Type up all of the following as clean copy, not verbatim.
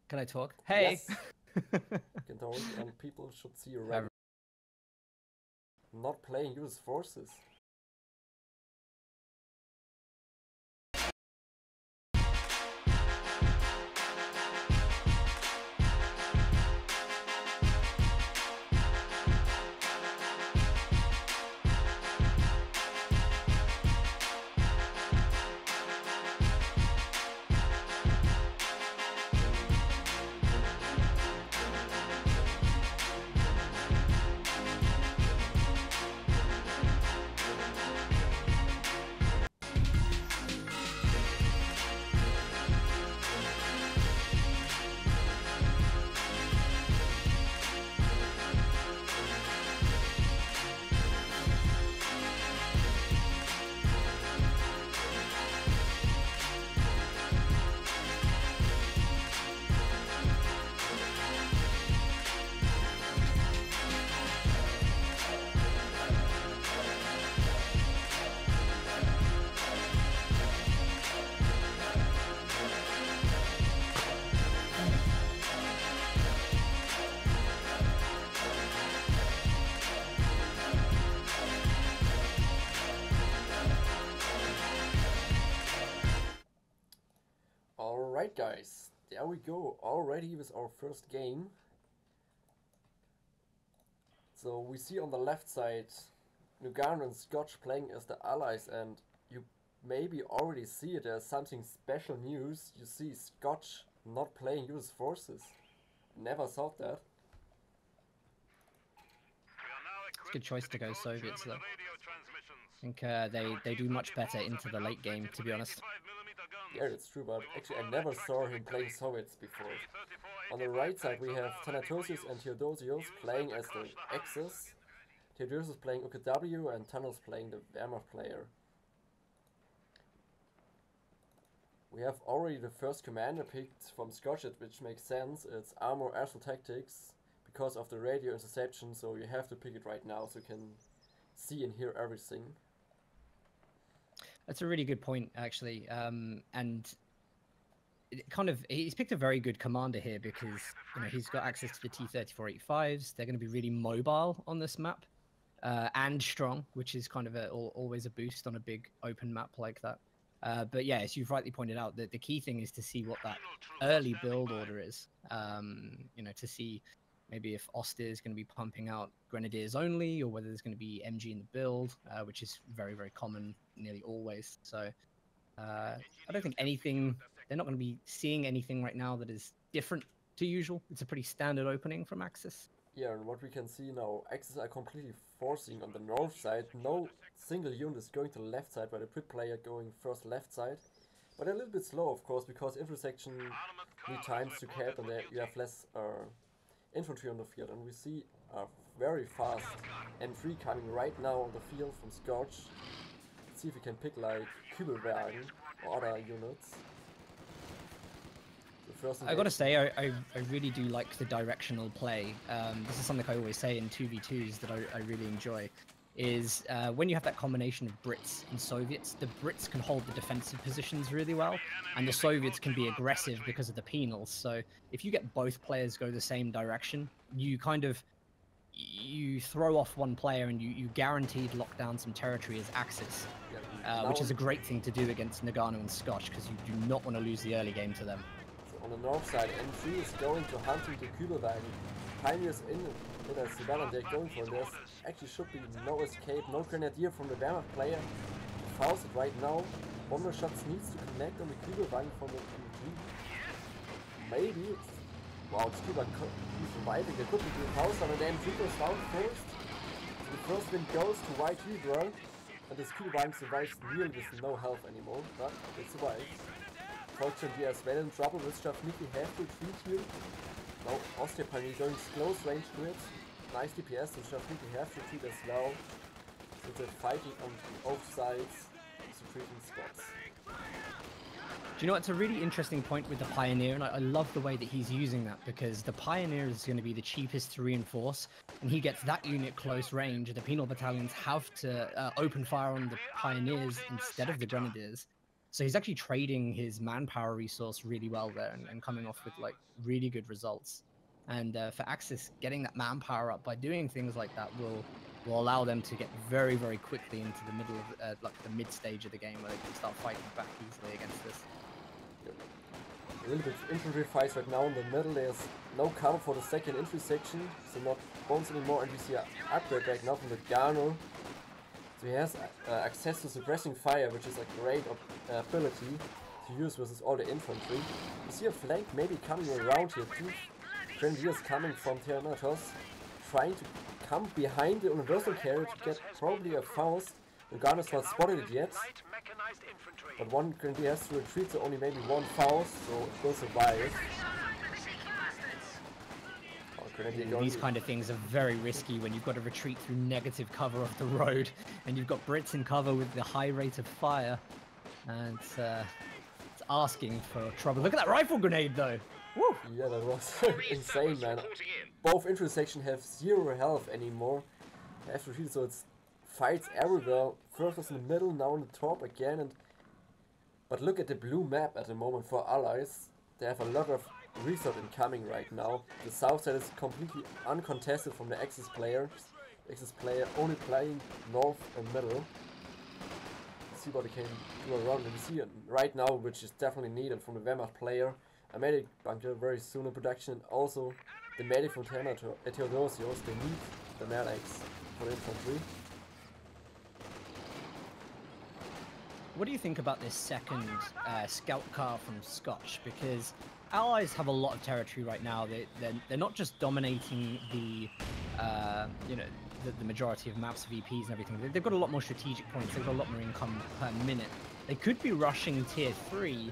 Can I talk? Hey! Yes, you can talk, and people should see you ready. Not playing US forces. Alright guys, there we go, already with our first game. So we see on the left side Noggano and Scotch playing as the allies, and you maybe already see it as something special news. You see Scotch not playing US forces. Never thought that. It's a good choice to go Soviets though. I think they do much better into the late game, to be honest. Yeah, that's true, but actually I never saw him playing Soviets before. On the right side we have Thanatos and Theodosios playing as the Axis. Theodosios playing OKW and Thanatos playing the Wehrmacht player. We have already the first commander picked from Scotch, which makes sense. It's Armor Arsenal Tactics because of the radio interception, so you have to pick it right now so you can see and hear everything. That's a really good point, actually. And he's picked a very good commander here because he's got access to the T-3485s. They're going to be really mobile on this map, and strong, which is kind of always a boost on a big open map like that. But yeah, as you've rightly pointed out, the key thing is to see what that early build order is. To see maybe if Oster is going to be pumping out Grenadiers only, or whether there's going to be MG in the build, which is very, very common nearly always. So I don't think they're not going to be seeing anything right now that is different to usual. It's a pretty standard opening from Axis. Yeah, and what we can see now, Axis are completely forcing on the north side. No single unit is going to the left side, but a pit player going first left side. But a little bit slow, of course, because intersection need times to cap, and you have less infantry on the field. And we see a very fast M3 coming right now on the field from Scotch. Let's see if we can pick like Kübelwagen or other units. I gotta say, I really do like the directional play. This is something I always say in 2v2s that I really enjoy, is when you have that combination of Brits and Soviets, the Brits can hold the defensive positions really well, and the Soviets can be aggressive because of the penals. So if you get both players go the same direction, you throw off one player and you guaranteed lock down some territory as Axis, which is a great thing to do against Noggano and Scotch, because you do not want to lose the early game to them. On the north side, M3 is going to hunting the Kübelwagen. Pioneers in as well, and they're going for this. Actually should be no escape, no grenadier from the Wehrmacht player. Fouls it right now. One more shots needs to connect on the Kübelwagen from the M3. Maybe it's... Wow, this Kübelwagen is surviving. There could be a house, and the M3 goes down first. So the first win goes to White Hydra, and this Kübelwagen survives nearly with no health anymore, but it survives. Fortunately as well in trouble with Shavniki, have to retreat here. Now Austria Pioneer going close range to it. Nice DPS, and Shavniki have to retreat as well. So they're fighting on both sides, retreating spots. Do you know, it's a really interesting point with the Pioneer, and I love the way that he's using that, because the Pioneer is going to be the cheapest to reinforce, and he gets that unit close range. The penal battalions have to open fire on the Pioneers instead of the Grenadiers. So he's actually trading his manpower resource really well there and coming off with like really good results. And for Axis, getting that manpower up by doing things like that will allow them to get very, very quickly into the middle of like the mid stage of the game where they can start fighting back easily against this. A little bit of infantry fights right now in the middle. There's no cover for the second infantry section, so not bones anymore, and we see an upgrade right now from the Noggano. So he has access to suppressing fire, which is a great ability to use versus all the infantry. You see a flank maybe coming around here. Two grenadiers coming from Thanatos, trying to come behind the universal carrier to get probably a Faust. Noggano's not spotted it yet, but one grenadier has to retreat, so only maybe one Faust, so it will survive. These kind of things are very risky when you've got to retreat through negative cover off the road, and you've got Brits in cover with the high rate of fire, and it's asking for trouble. Look at that rifle grenade, though. Woo! Yeah, that was insane, man. Both infantry sections have 0 health anymore. They have to retreat, so it's fights everywhere. First was in the middle, now on the top again. But look at the blue map at the moment for allies. They have a lot of resource incoming right now. The south side is completely uncontested from the Axis players. The Axis player only playing north and middle. Let's see what they can do around. And we see it right now, which is definitely needed from the Wehrmacht player. A medic bunker very soon in production, and also the medic from Theodosios. They need the medics for infantry. What do you think about this second scout car from Scotch? Because allies have a lot of territory right now. They're not just dominating the the majority of maps, VPs and everything. They've got a lot more strategic points. They've got a lot more income per minute. They could be rushing tier 3,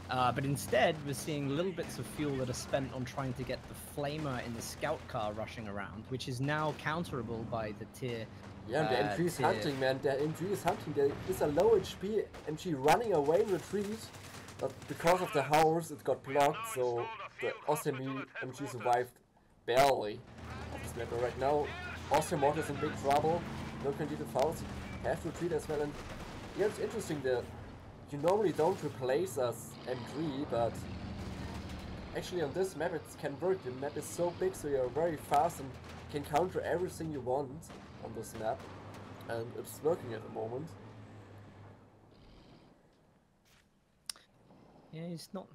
but instead we're seeing little bits of fuel that are spent on trying to get the flamer in the scout car rushing around, which is now counterable by the tier. Yeah, the MG is hunting, man. The MG is hunting. There is a low HP MG running away in retreat, but because of the house, it got blocked, so the Austrian MG survived barely. But right now, Austrian Mortar is in big trouble. No Candida Faust have to retreat as well. And yeah, it's interesting that you normally don't replace as M3, but actually on this map it can work. The map is so big, so you're very fast and can counter everything you want on this map, and it's working at the moment. Yeah, he's not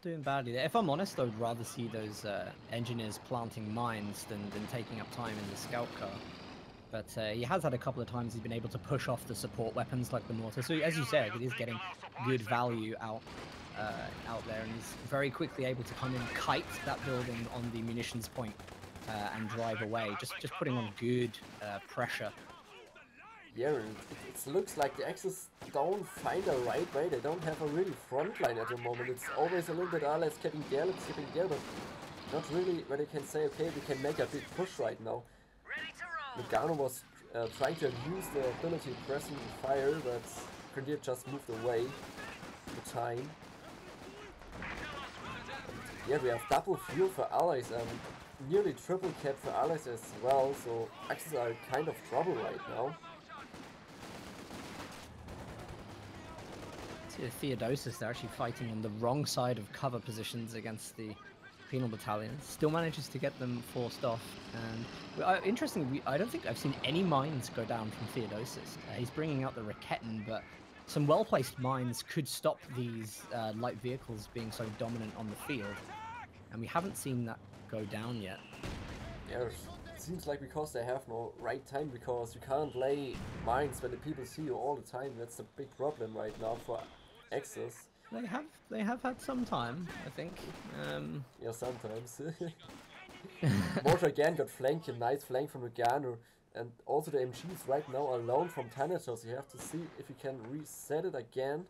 doing badly there. If I'm honest, I would rather see those engineers planting mines than taking up time in the scout car. But he has had a couple of times he's been able to push off the support weapons like the mortar. So as you said, it is getting good value out there, and he's very quickly able to come in, kite that building on the munitions point. And drive away, just putting on good pressure. Yeah, it looks like the Axis don't find a right way. They don't have a really front line at the moment. It's always a little bit, let's get in there, but not really where they can say, okay, we can make a big push right now. Noggano was trying to use the ability of pressing fire, but Grenadier just moved away the time. Yeah, we have double fuel for allies and nearly triple cap for allies as well, so Axis are kind of trouble right now. See the Theodosios, they're actually fighting on the wrong side of cover positions against the penal battalion. Still manages to get them forced off, and interestingly, I don't think I've seen any mines go down from Theodosios. He's bringing out the Raketten, but some well-placed mines could stop these light vehicles being so dominant on the field, and we haven't seen that go down yet. Yeah, it seems like because they have no right time, because you can't lay mines when the people see you all the time. That's the big problem right now for Axis. They have had some time, I think. Yeah, sometimes. Mortar again got flanked, a nice flank from Noggano, and also the MG is right now alone from Thanatos. You have to see if you can reset it again.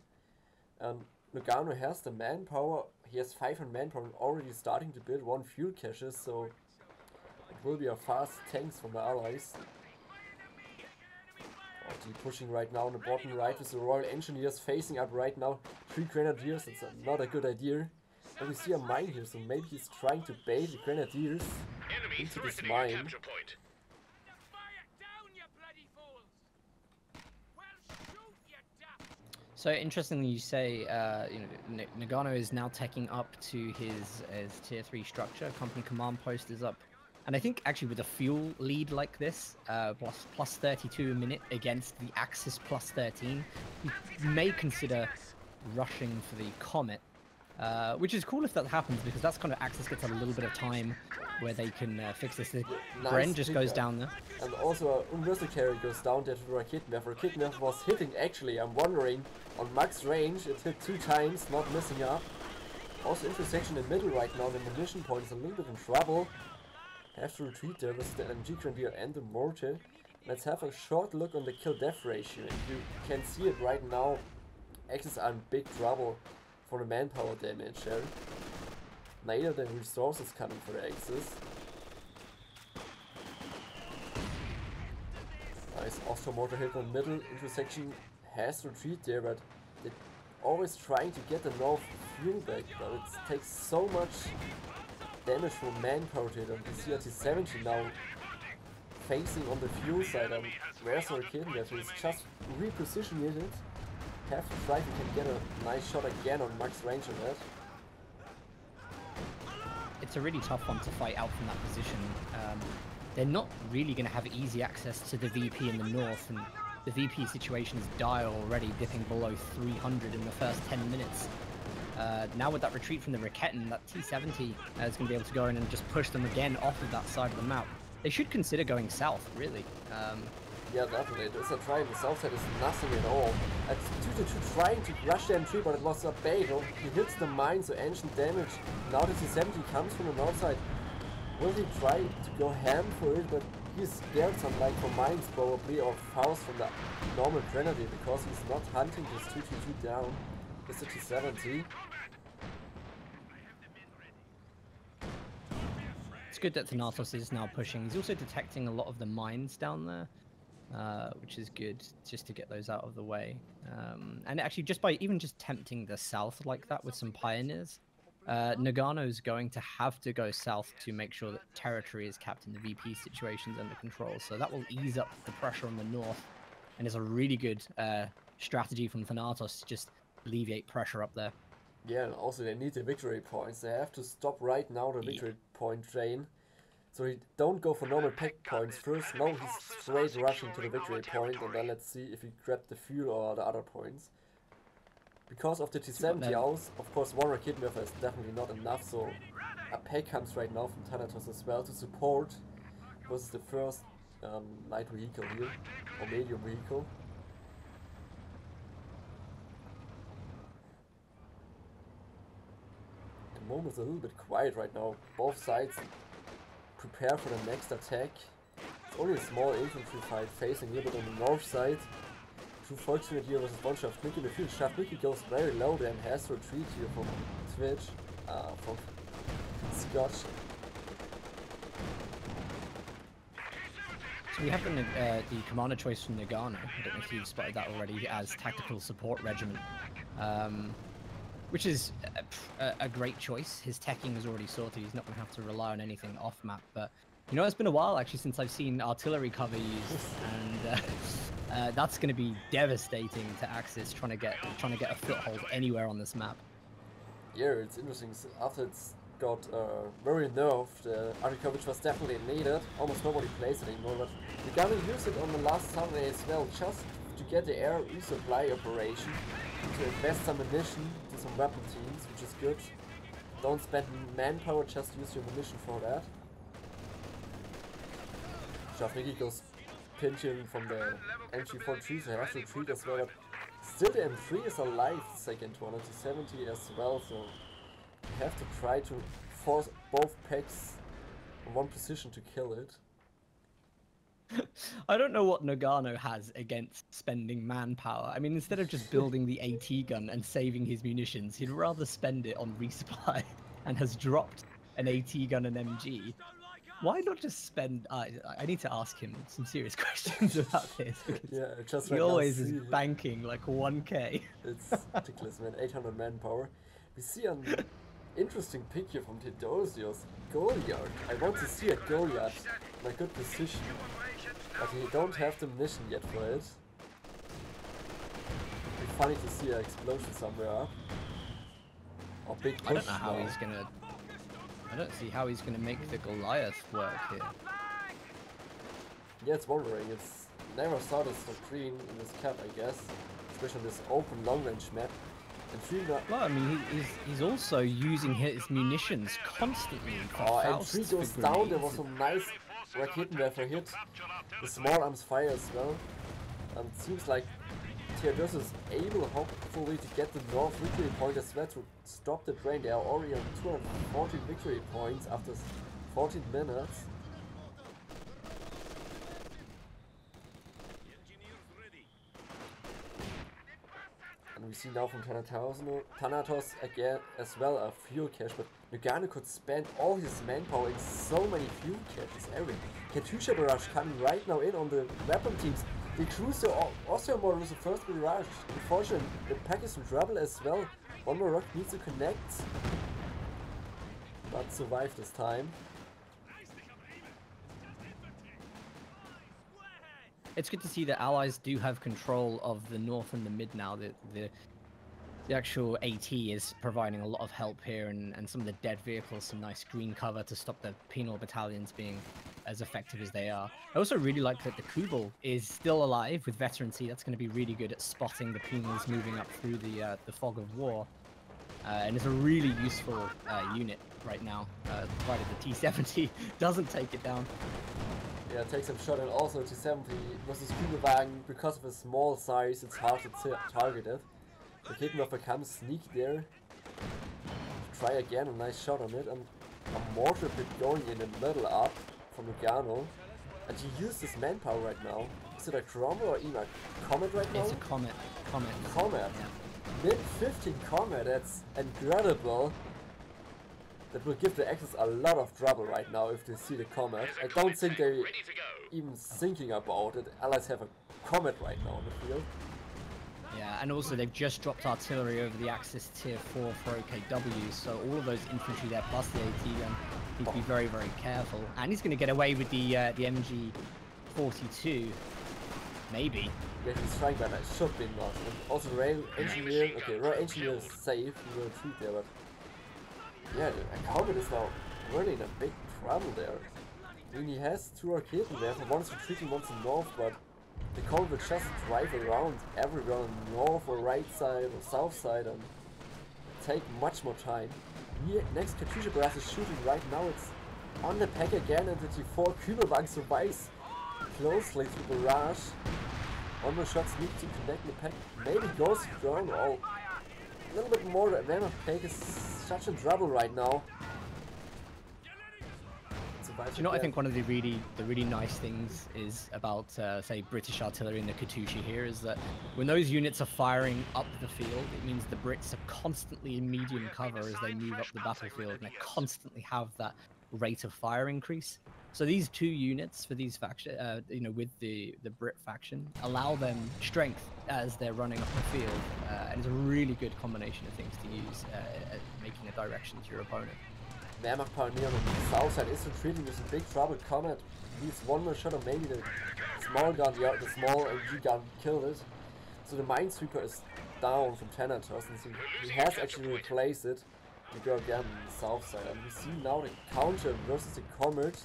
Noggano has the manpower. He has 500 manpower and already starting to build 1 fuel caches, so it will be a fast tanks from the allies. Pushing right now on the bottom right with the Royal Engineers facing up right now. 3 Grenadiers, it's not a good idea. And we see a mine here, so maybe he's trying to bait the Grenadiers into this mine. So interestingly, you say Noggano is now taking up to his tier 3 structure. Company command post is up, and I think actually with a fuel lead like this, plus 32 a minute against the Axis plus 13, you may consider rushing for the Comet, which is cool if that happens because that's kind of Axis gets a little bit of time where they can fix this. Bren just goes down there. And also Universal Carry goes down there to the Raketwerfer. Raketwerfer was hitting actually, I'm wondering, on max range. It hit 2 times, not missing up. Also intersection in middle right now, the munition point is a little bit in trouble. Have to retreat there with the LMG Grenadier and the mortar. Let's have a short look on the kill-death ratio. And you can see it right now. Axis are in big trouble for the manpower damage here. Neither the resources coming for the Axis. Nice Austro mortar hit on middle. Intersection has to retreat there, but they're always trying to get the north fuel back, but it takes so much damage from manpower to them. The CRT-70 now facing on the fuel side, and where's our kid there? He's just repositioning it. Have to try if he can get a nice shot again on max range on that. It's a really tough one to fight out from that position. They're not really going to have easy access to the VP in the north, and the VP situation is dire already, dipping below 300 in the first 10 minutes. Now with that retreat from the Raketen, that T-70 is going to be able to go in and just push them again off of that side of the map. They should consider going south, really. Yeah, definitely. There's a try. The south side is nothing at all. And 2-2 trying to rush the M3, but it was a bait. He hits the mine, so engine damage. Now the T-70 comes from the north side. Will he try to go ham for it? But he's scared some like for mines probably, or Faust from the normal Grenadier, because he's not hunting this 2-2 down. It's the T-70. It's good that Thanatos is now pushing. He's also detecting a lot of the mines down there, which is good, just to get those out of the way. And actually, just by even just tempting the south like that with some pioneers, Noggano's going to have to go south to make sure that territory is kept in the VP situations under control. So that will ease up the pressure on the north, and is a really good strategy from Thanatos to just alleviate pressure up there. Yeah, and also they need the victory points. They have to stop right now the victory point train. So he don't go for normal pack points first. No, he's straight rushing to the victory point, and then let's see if he grabbed the fuel or the other points. Because of the T-70 hours, of course, one Raketwerfer is definitely not enough, so a pack comes right now from Thanatos as well to support. Versus the first light vehicle here, or medium vehicle. The moment's a little bit quiet right now. Both sides prepare for the next attack. It's only a small infantry fight facing a little bit on the north side. True Volksgrenadier here versus one Schaftnicki. The field Schaftnicki goes very low then, has to retreat here from Twitch, from Scotch. So we have the commander choice from Noggano. I don't know if you've spotted that already, as Tactical Support Regiment, which is a great choice. His teching is already sorted. He's not going to have to rely on anything off map. But you know, it's been a while actually since I've seen artillery cover used, and that's going to be devastating to Axis trying to get a foothold anywhere on this map. Yeah, it's interesting. After it's got very nerfed, artillery which was definitely needed. Almost nobody plays it anymore, but we're gonna use it on the last Sunday as well, just to get the air resupply operation, to invest some ammunition to some weapon teams, which is good. Don't spend manpower, just use your ammunition for that. Schaftnicki goes pinching from the MG43, so he has to retreat as well, but still the M3 is alive, second to 170 as well, so you have to try to force both packs in one position to kill it. I don't know what Noggano has against spending manpower. I mean, instead of just building the AT gun and saving his munitions, he'd rather spend it on resupply, and has dropped an AT gun and MG. Why not just spend... I need to ask him some serious questions about this, because yeah, just he always is banking like 1k. It's ridiculous, man. 800 manpower. We see an interesting pick here from Theodosios. Goliath. I want to see a Goliath in a good position, but he don't have the munition yet for it. funny to see an explosion somewhere up. Or big push. I don't know how he's gonna. I don't see how he's gonna make the Goliath work here. Yeah, it's wondering. It's never saw this so green in this cap, I guess. Especially on this open long range map. And Tree well, I mean, he's also using his munitions constantly. And Tree goes down. There was some nice Raketenwerfer hit. The small arms fire as well. And it seems like Theodosios is able, hopefully, to get the North victory point as well to stop the drain. They are already on 240 victory points after 14 minutes. And we see now from Thanatos again as well a fuel cache, but Noggano could spend all his manpower in so many fuel caches. Katyusha barrage coming right now in on the weapon teams. The cruiser also more was the first barrage. Unfortunately, the pack is in trouble as well. One more rock needs to connect, but survive this time. It's good to see that allies do have control of the north and the mid now. The actual AT is providing a lot of help here, and some of the dead vehicles, some nice green cover to stop the penal battalions being as effective as they are. I also really like that the Kubel is still alive with veterancy. That's going to be really good at spotting the penals moving up through the fog of war. And it's a really useful unit right now, provided the T-70 doesn't take it down. Yeah, takes some shot, and also T-70 versus Kübelwagen, because of his small size, it's hard to target it. The Raketenwerfer comes sneaky there. Try again, a nice shot on it, and a mortar pit going in the middle up from Noggano. And he used his manpower right now. Is it a Chroma or even a Comet right now? It's a Comet. Comet. Yeah. Mid-15 Comet, that's incredible. That will give the Axis a lot of trouble right now if they see the Comet. I don't think they're even thinking about it. Allies have a Comet right now on the field. Yeah, and also they've just dropped artillery over the Axis tier 4 for OKW, so all of those infantry there plus the AT gun need to be very, very careful. And he's going to get away with the MG42, maybe. Yeah, he's trying, but that should be not. And also rail engineer, okay, rail engineer is safe, he will treat there, but yeah, the Comet is now really in a big trouble there. I mean, he has two Raketen there, one's retreating, one's in north, but the Comet will just drive around everywhere on north or right side or south side and take much more time. Here, next Katyusha barrage is shooting right now, it's on the pack again, and the T4 Kübelwagen survives closely to the barrage. One more shots need to connect the pack, maybe goes drone, oh, a little bit more. The Wehrmacht pack is such in trouble right now. You know, I think one of the really nice things is about, say, British artillery and the Katyusha here is that when those units are firing up the field, it means the Brits are constantly in medium cover as they move up the battlefield, and they constantly have that rate of fire increase. So these two units for these faction, you know, with the Brit faction, allow them strength as they're running up the field, and it's a really good combination of things to use at making a direction to your opponent. Wehrmacht Pioneer on the south side is retreating with a big trouble. Comet needs one more shot, or maybe the small gun, the small MG gun killed it. So the Minesweeper is down from Thanatos, and he has actually replaced it to go again on the south side. And we see now the counter versus the Comet.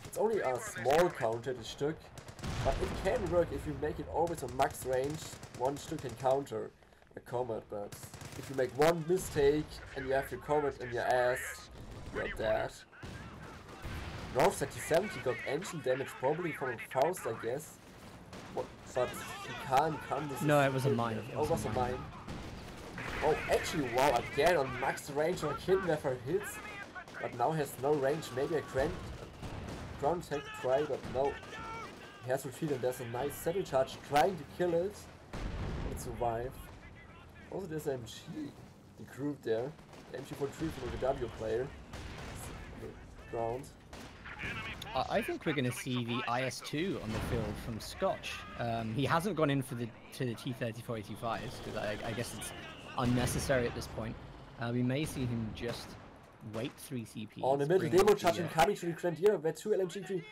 It's only a small counter, the Stück, but it can work if you make it always on max range. One Stück can counter a Comet, but if you make one mistake and you have your Comet in your ass, you're dead. North side T-70 got engine damage, probably from a Faust, I guess. But he can't come this. No, it was a mine. Oh, it was a mine. Oh, actually, wow, again on max range on Raketenwerfer hits, but now has no range. Maybe a ground attack try, but no. He has retreated, and there's a nice settle charge trying to kill it. And it survived. Also, there's MG, the group there. The MG43 from the W player. Ground. I think we're going to see the IS-2 on the field from Scotch. He hasn't gone in for the T-34-85s, because I guess it's unnecessary at this point. We may see him just wait 3 CP. On the middle, demo charge coming to the Grenadier, where 2 LMG3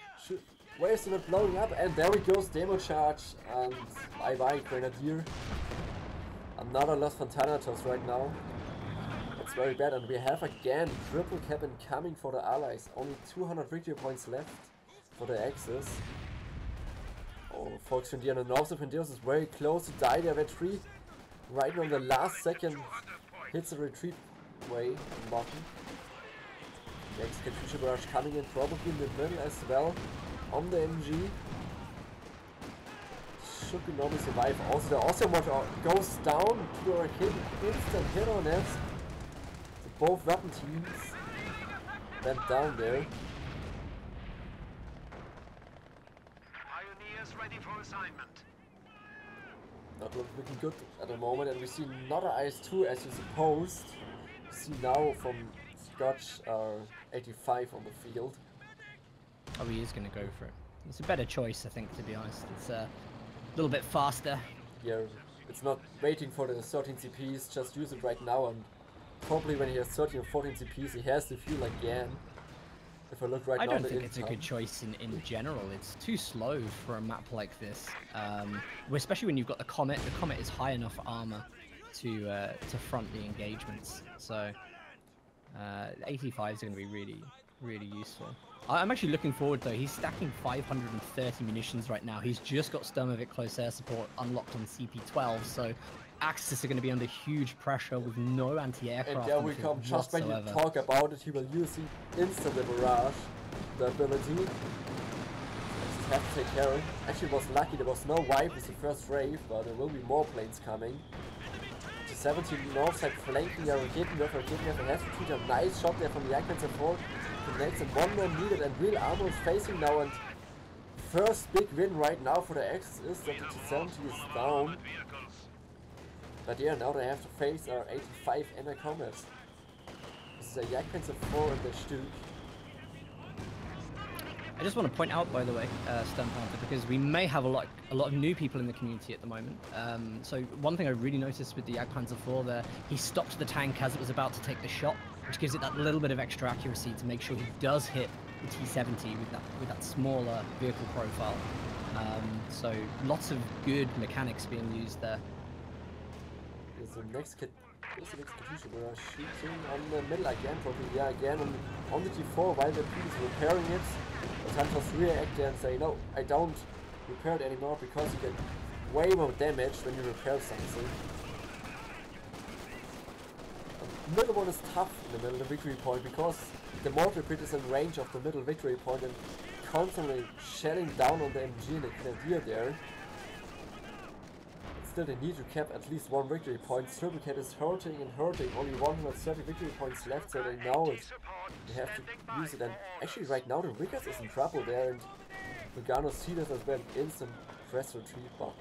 where is it blowing up? And there he goes, demo charge, and bye bye Grenadier. A Another loss from Thanatos right now. That's very bad, and we have again triple cap incoming for the allies. Only 200 victory points left for the Axis. Oh, folks from the North of Theodosios is very close to die there with 3. Right on the last second hits the retreat way button. The Execution Barrage coming in probably in the middle as well on the MG. Should be normally survive. Also the Awesome Watch goes down to our hit, instant hit on it. So both weapon teams went down there. Pioneers ready for assignment. Not looking good at the moment, and we see another IS-2 as you supposed. We see now from Scotch 85 on the field. Oh, he is going to go for it. It's a better choice, I think, to be honest. It's a little bit faster. Yeah, it's not waiting for the 13 CPs, just use it right now, and probably when he has 13 or 14 CPs, he has to fuel again. If I look right now, I don't think it's a good choice in general. It's too slow for a map like this, especially when you've got the Comet. The Comet is high enough armor to front the engagements. So 85 is going to be really useful. I'm actually looking forward though. He's stacking 530 munitions right now. He's just got Sturmovik close air support unlocked on CP12, so Axis are going to be under huge pressure with no anti-aircraft. And there we come, just when you talk about it, he will use the instant barrage, the ability. Just have to take care of it. Actually, it was lucky there was no wipe with the first wave, but there will be more planes coming. The 17 north side flanking the Raketen has to treat a nice shot there from the Aircraft 4. Connects and one more needed, and real armor is facing now, and first big win right now for the Axis is that the T-70 is down. But yeah, now they have to face our 85 Enner Comets. This is a Jagdpanzer 4 and the Stug. I just want to point out, by the way, Stern Panther, because we may have a lot of new people in the community at the moment. So one thing I really noticed with the Jagdpanzer 4 there, he stopped the tank as it was about to take the shot, which gives it that little bit of extra accuracy to make sure he does hit the T-70 with that smaller vehicle profile. So lots of good mechanics being used there. Is the next execution we are shooting on the middle again, probably. Yeah, again on the T4 while the P is repairing it. The Thanatos react there and say, no, I don't repair it anymore because you get way more damage when you repair something. The middle one is tough in the middle, the victory point, because the mortar pit is in range of the middle victory point and constantly shelling down on the MG and the Grenadier there. Still they need to cap at least one victory point. Triple Cat is hurting and hurting, only 130 victory points left, so they know it. They have to use it, and actually right now the Wickers is in trouble there, and Noggano sees this as well, instant press retreat button.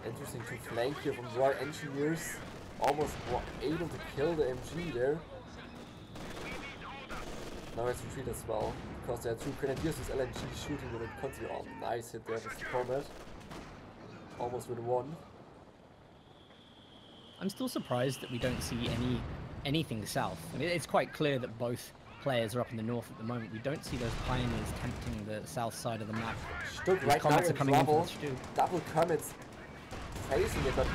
Interesting to flank here from Royal Engineers, almost able to kill the MG there. Now it's retreat as well, because there are two Grenadiers with LNG shooting with a constantly. Oh, nice hit there with the Comet. Almost with one. I'm still surprised that we don't see anything south. I mean, it's quite clear that both players are up in the north at the moment. We don't see those pioneers tempting the south side of the map. Stug right Comets now are coming trouble. In for the double Comets facing it, but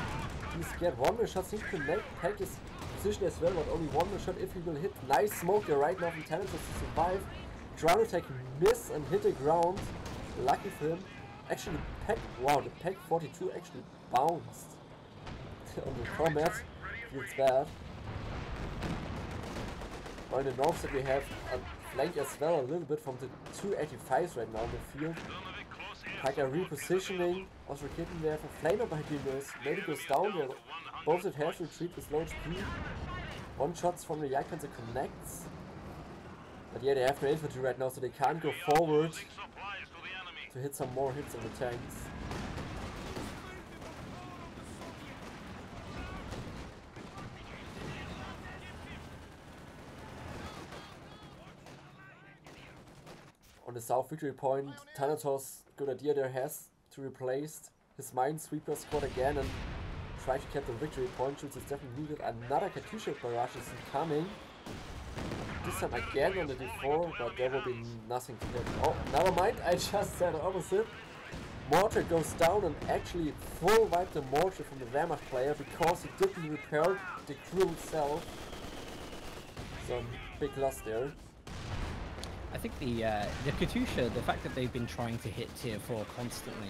he's scared. One more shot seems to take his position as well, but only one more shot if he will hit. Nice smoke there right now from Thanatos to survive. Ground attack miss and hit the ground. Lucky for him. Actually, the Pack 42 actually bounced on the Comet. Feels bad. On the north side we have a flank as well, a little bit from the 285s right now in the field. Packer repositioning, also getting there for Flamer by Dinos. Maybe goes down there. Both it has to retreat with low speed. One shots from the Jagdpanzer connects. But yeah, they have no infantry right now, so they can't go forward to hit some more hits on the tanks. On the south victory point, Thanatos, good idea there, has to replace his Minesweeper squad again and try to cap the victory point. Shoots is definitely needed. Another Katyusha barrage is incoming. this time again on the D4, but there will be nothing to hit. Oh, never mind, I just said the opposite. Mortar goes down and actually full wipe the mortar from the Wehrmacht player because he didn't repair the crew itself. So big loss there. I think the Katusha, the fact that they've been trying to hit tier 4 constantly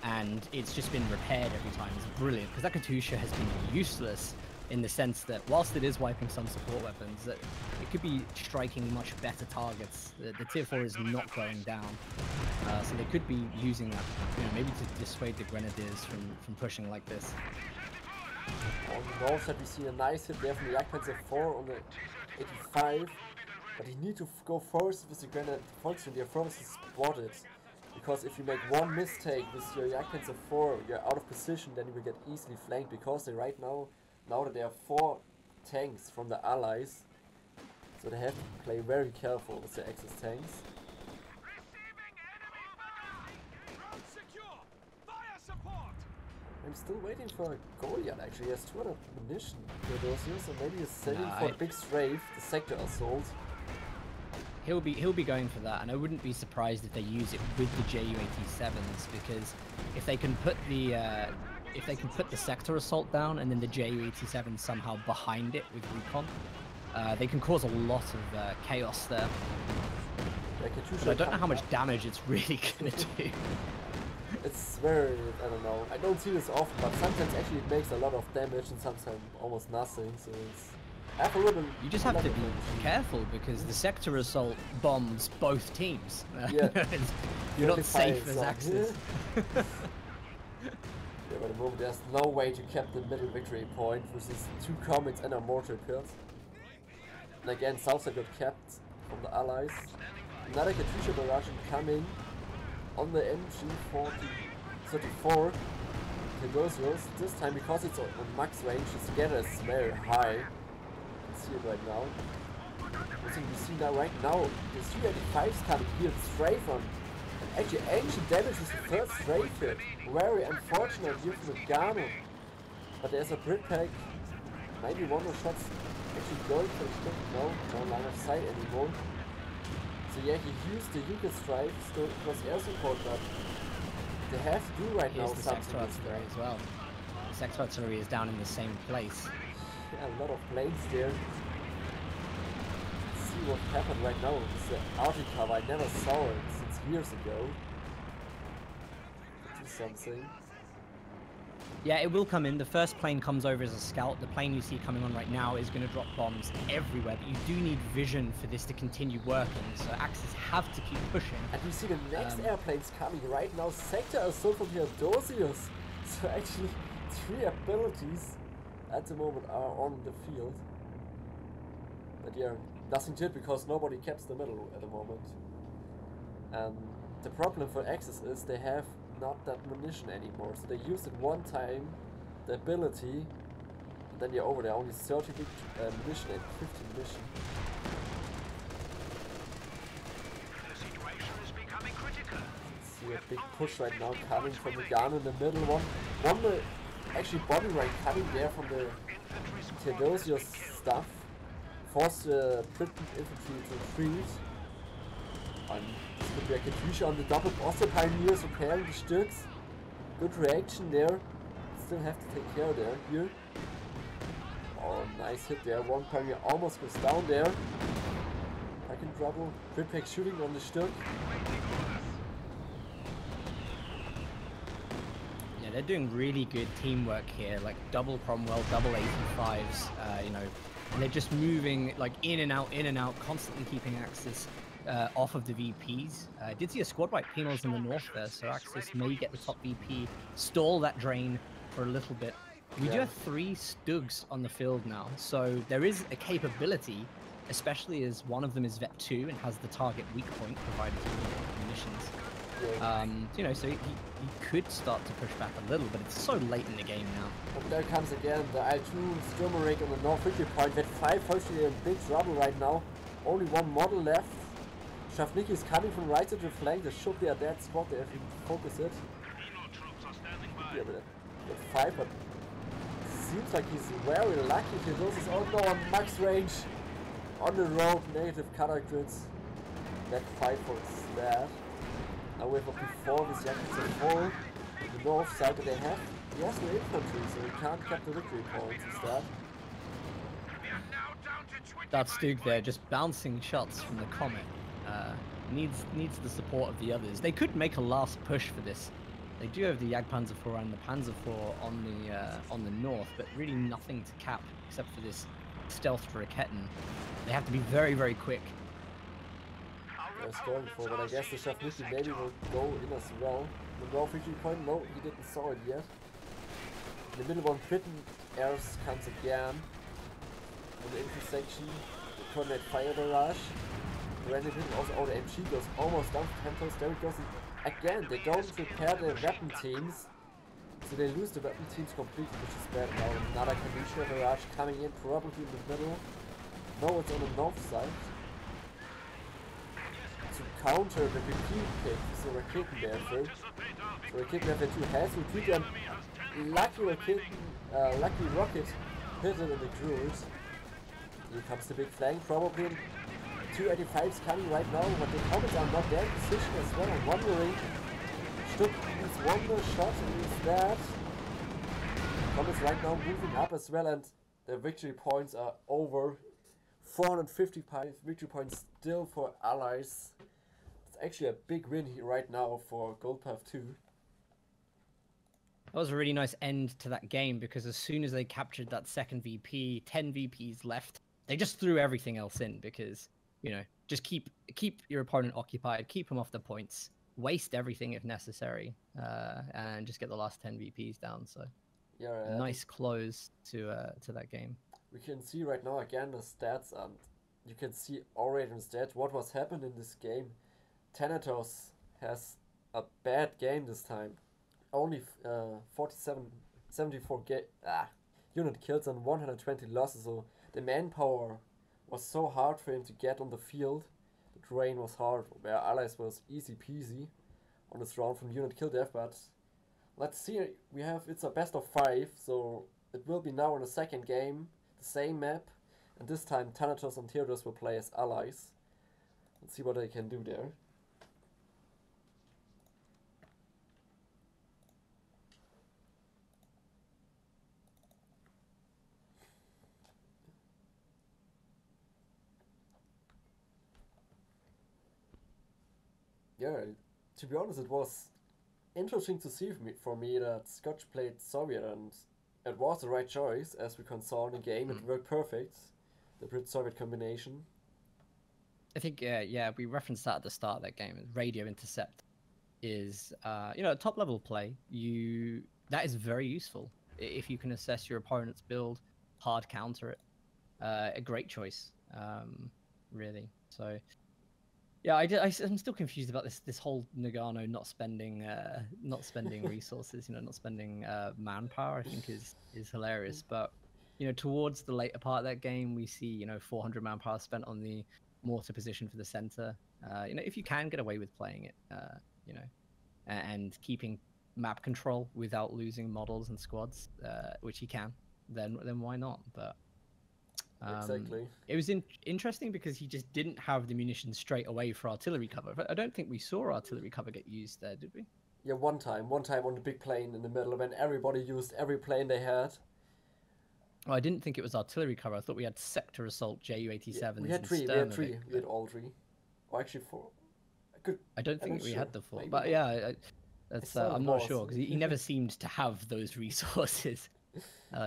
and it's just been repaired every time is brilliant, because that Katusha has been useless in the sense that whilst it is wiping some support weapons, that it could be striking much better targets. The tier 4 is not going down, so they could be using that, you know, maybe to dissuade the Grenadiers from pushing like this. On the north side we see a nice hit there from the Jagdpanzer 4 on the 85, but you need to go first with the Grenadier Volksgrenadier first to spot it, because if you make one mistake with your Jagdpanzer 4, you're out of position, then you will get easily flanked, because they right now that there are 4 tanks from the allies, so they have to play very careful with the Axis tanks. I'm still waiting for a Goliath actually. He has 200 munition, Theodosios, so maybe he's saving for a big strafe, the sector assault. He'll be going for that, and I wouldn't be surprised if they use it with the Ju-87s, because if they can put the sector assault down and then the Ju-87 somehow behind it with recon, they can cause a lot of chaos there. Yeah, but I don't know how much damage it's really gonna do. It's very, I don't know. I don't see this often, but sometimes actually it makes a lot of damage and sometimes almost nothing. So it's you just have to be careful, because the sector assault bombs both teams. Yeah. You're not safe as Axis. Yeah, but at the moment there's no way to cap the middle victory point with these 2 comets and a mortar pit. And again, Southside got capped from the allies. Another Katusha barrage coming on the MG-34 Theodosios. This time, because it's on max range, the scatter is very high. You can see it right now. I think you see now right now the Su-85's coming here, the strafe on. And actually ancient damage is the first strafe hit. Very unfortunate here from Noggano. But there's a Brit pack. Maybe one more shots actually going for the stick. No line of sight anymore. So yeah, he used the Yuka strike, still it was air support, but they have to do right now something. Sector artillery as well. The sector artillery is down in the same place. Yeah, a lot of planes there. Let's see what happened right now with the Arctic. I never saw it since years ago. Do something. Yeah, it will come in. The first plane comes over as a scout. The plane you see coming on right now is going to drop bombs everywhere, but you do need vision for this to continue working, so Axis have to keep pushing. And you see the next airplanes coming right now. Sector assault from Theodosios. So actually 3 abilities at the moment are on the field. But yeah, nothing to it because nobody caps the middle at the moment. And the problem for Axis is they have not that munition anymore, so they used it one time, the ability, and then you're over there, only 30 munition and 50 munition. The situation is becoming critical. See a big push right now coming from the gun in the middle one. Actually body rank coming there from the Theodosios stuff. Force the Britain infantry to retreat. And this could be a Katusha on the double Austrian Pioneers repairing the Stücks. Good reaction there. Still have to take care there here. Oh, nice hit there. One Pioneer almost goes down there. Packing trouble. Crit shooting on the Stück. Yeah, they're doing really good teamwork here, like double Cromwell, double 85s, you know, and they're just moving like in and out, constantly keeping Axis off of the VPs. I did see a squad wipe penals in the north there, so Axis may get the top VP, stall that drain for a little bit. We do have 3 Stugs on the field now, so there is a capability, especially as one of them is Vet 2 and has the target weak point provided with munitions. You know, so he could start to push back a little, but it's so late in the game now. And there comes again the I2 Stürmer rig on the north victory point. Vet 5 actually in big trouble right now. Only one model left. Shavnicki is coming from right to the flank. There should be a dead spot there if you focus it. Yeah, but Vet 5, but seems like he's very lucky. Theodosios, oh no, on max range. On the road, negative color grids. That fight for that. Now we have a P4 with Yakuza 4. The north side that they have. He has no infantry, so we can't get the victory points instead. That Stug there just bouncing shots from the Comet. Needs the support of the others. They could make a last push for this. They do have the Jagdpanzer IV and the Panzer IV on the north, but really nothing to cap except for this stealth Raketen. They have to be very, very quick. They're going for, but I guess the Shavniki maybe will go in as well. The north victory point, no, he didn't saw it yet. In the middle one, Britain airs comes again. On the intersection, the coordinate fire barrage. Random also, oh, the MG goes almost down to Thanatos. There it goes. Again, they don't prepare their weapon teams, so they lose the weapon teams completely, which is bad now. Another Kamisha barrage coming in, probably in the middle. No, it's on the north side. To counter the BP pick, so Raketen there first. So Raketen there 2 has retreated, and lucky rocket hit it in the cruise. Here comes the big flank, probably 285s coming right now, but the Comets are not there in position as well. I'm wondering, Stuck needs one more shot and is that. Comets right now moving up as well, and the victory points are over. 455 victory points still for Allies. It's actually a big win here right now for Gold Path 2. That was a really nice end to that game because as soon as they captured that second VP, 10 VPs left, they just threw everything else in because, you know, just keep your opponent occupied, keep them off the points, waste everything if necessary, and just get the last 10 VPs down. So, yeah, nice close to that game. We can see right now again the stats, and you can see already in stats what was happened in this game. Thanatos has a bad game this time. Only 74 unit kills and 120 losses, so the manpower was so hard for him to get on the field. The terrain was hard, where Allies was easy peasy on this round from unit kill death, but let's see, it's a best of 5, so it will be now in the second game, the same map, and this time Thanatos and Theodosios will play as Allies. Let's see what they can do there. Yeah, to be honest, it was interesting to see for me that Scotch played Soviet, and it was the right choice, as we can saw in the game. It worked perfect, the Brit-Soviet combination. I think, yeah, we referenced that at the start of that game. Radio intercept is, a top-level play. That is very useful if you can assess your opponent's build, hard counter it. A great choice, really. So. Yeah, I'm still confused about this whole Noggano not spending resources, not spending manpower. I think is hilarious. But towards the later part of that game, we see 400 manpower spent on the mortar position for the center. If you can get away with playing it, and keeping map control without losing models and squads, which you can, then why not? But. Exactly. It was interesting because he just didn't have the munitions straight away for artillery cover. But I don't think we saw artillery cover get used there, did we? Yeah, one time on the big plane in the middle when everybody used every plane they had. Oh, I didn't think it was artillery cover. I thought we had sector assault Ju-87s. Yeah, we had three. We had all 3. Or actually 4. I don't think we had the 4. Maybe. But yeah, I'm not sure because he never seemed to have those resources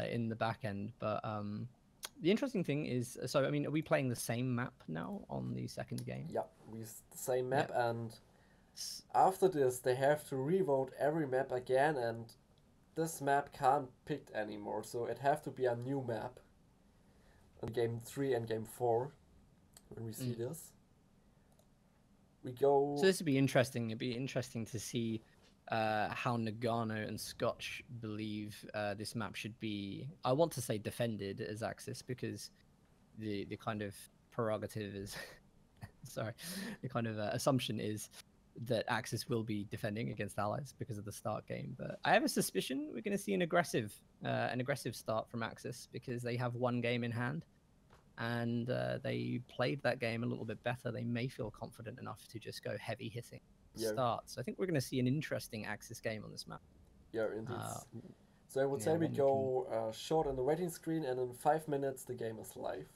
in the back end. But the interesting thing is, so I mean, are we playing the same map now on the second game? Yeah, we use the same map, and after this they have to revote every map again, and this map can't pick anymore, so it have to be a new map in game 3 and game 4 when we see this. We go. So this would be interesting. It'd be interesting to see how Noggano and Scotch believe this map should be. I want to say defended as Axis because the kind of prerogative is, sorry, the kind of assumption is that Axis will be defending against Allies because of the start game. But I have a suspicion we're going to see an aggressive start from Axis because they have one game in hand, and they played that game a little bit better, they may feel confident enough to just go heavy hitting Yeah. start. So I think we're going to see an interesting Axis game on this map. Yeah, indeed. So I would say we go short on the waiting screen, and in 5 minutes the game is live.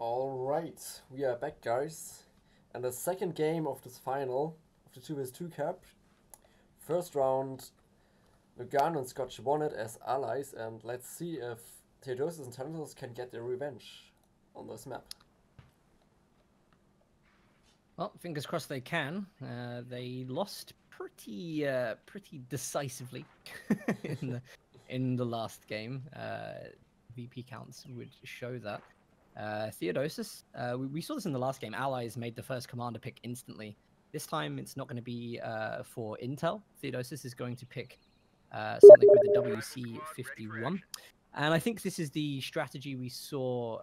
Alright, we are back, guys. And the second game of this final of the 2 vs 2 Cup. First round, Noggano and Scotch won it as allies, and let's see if Theodosios and Thanatos can get their revenge on this map. Well, fingers crossed they can. They lost pretty decisively in the last game. VP counts would show that. Theodosios, we saw this in the last game. Allies made the first commander pick instantly. This time it's not going to be for Intel. Theodosios is going to pick something with the WC51. And I think this is the strategy we saw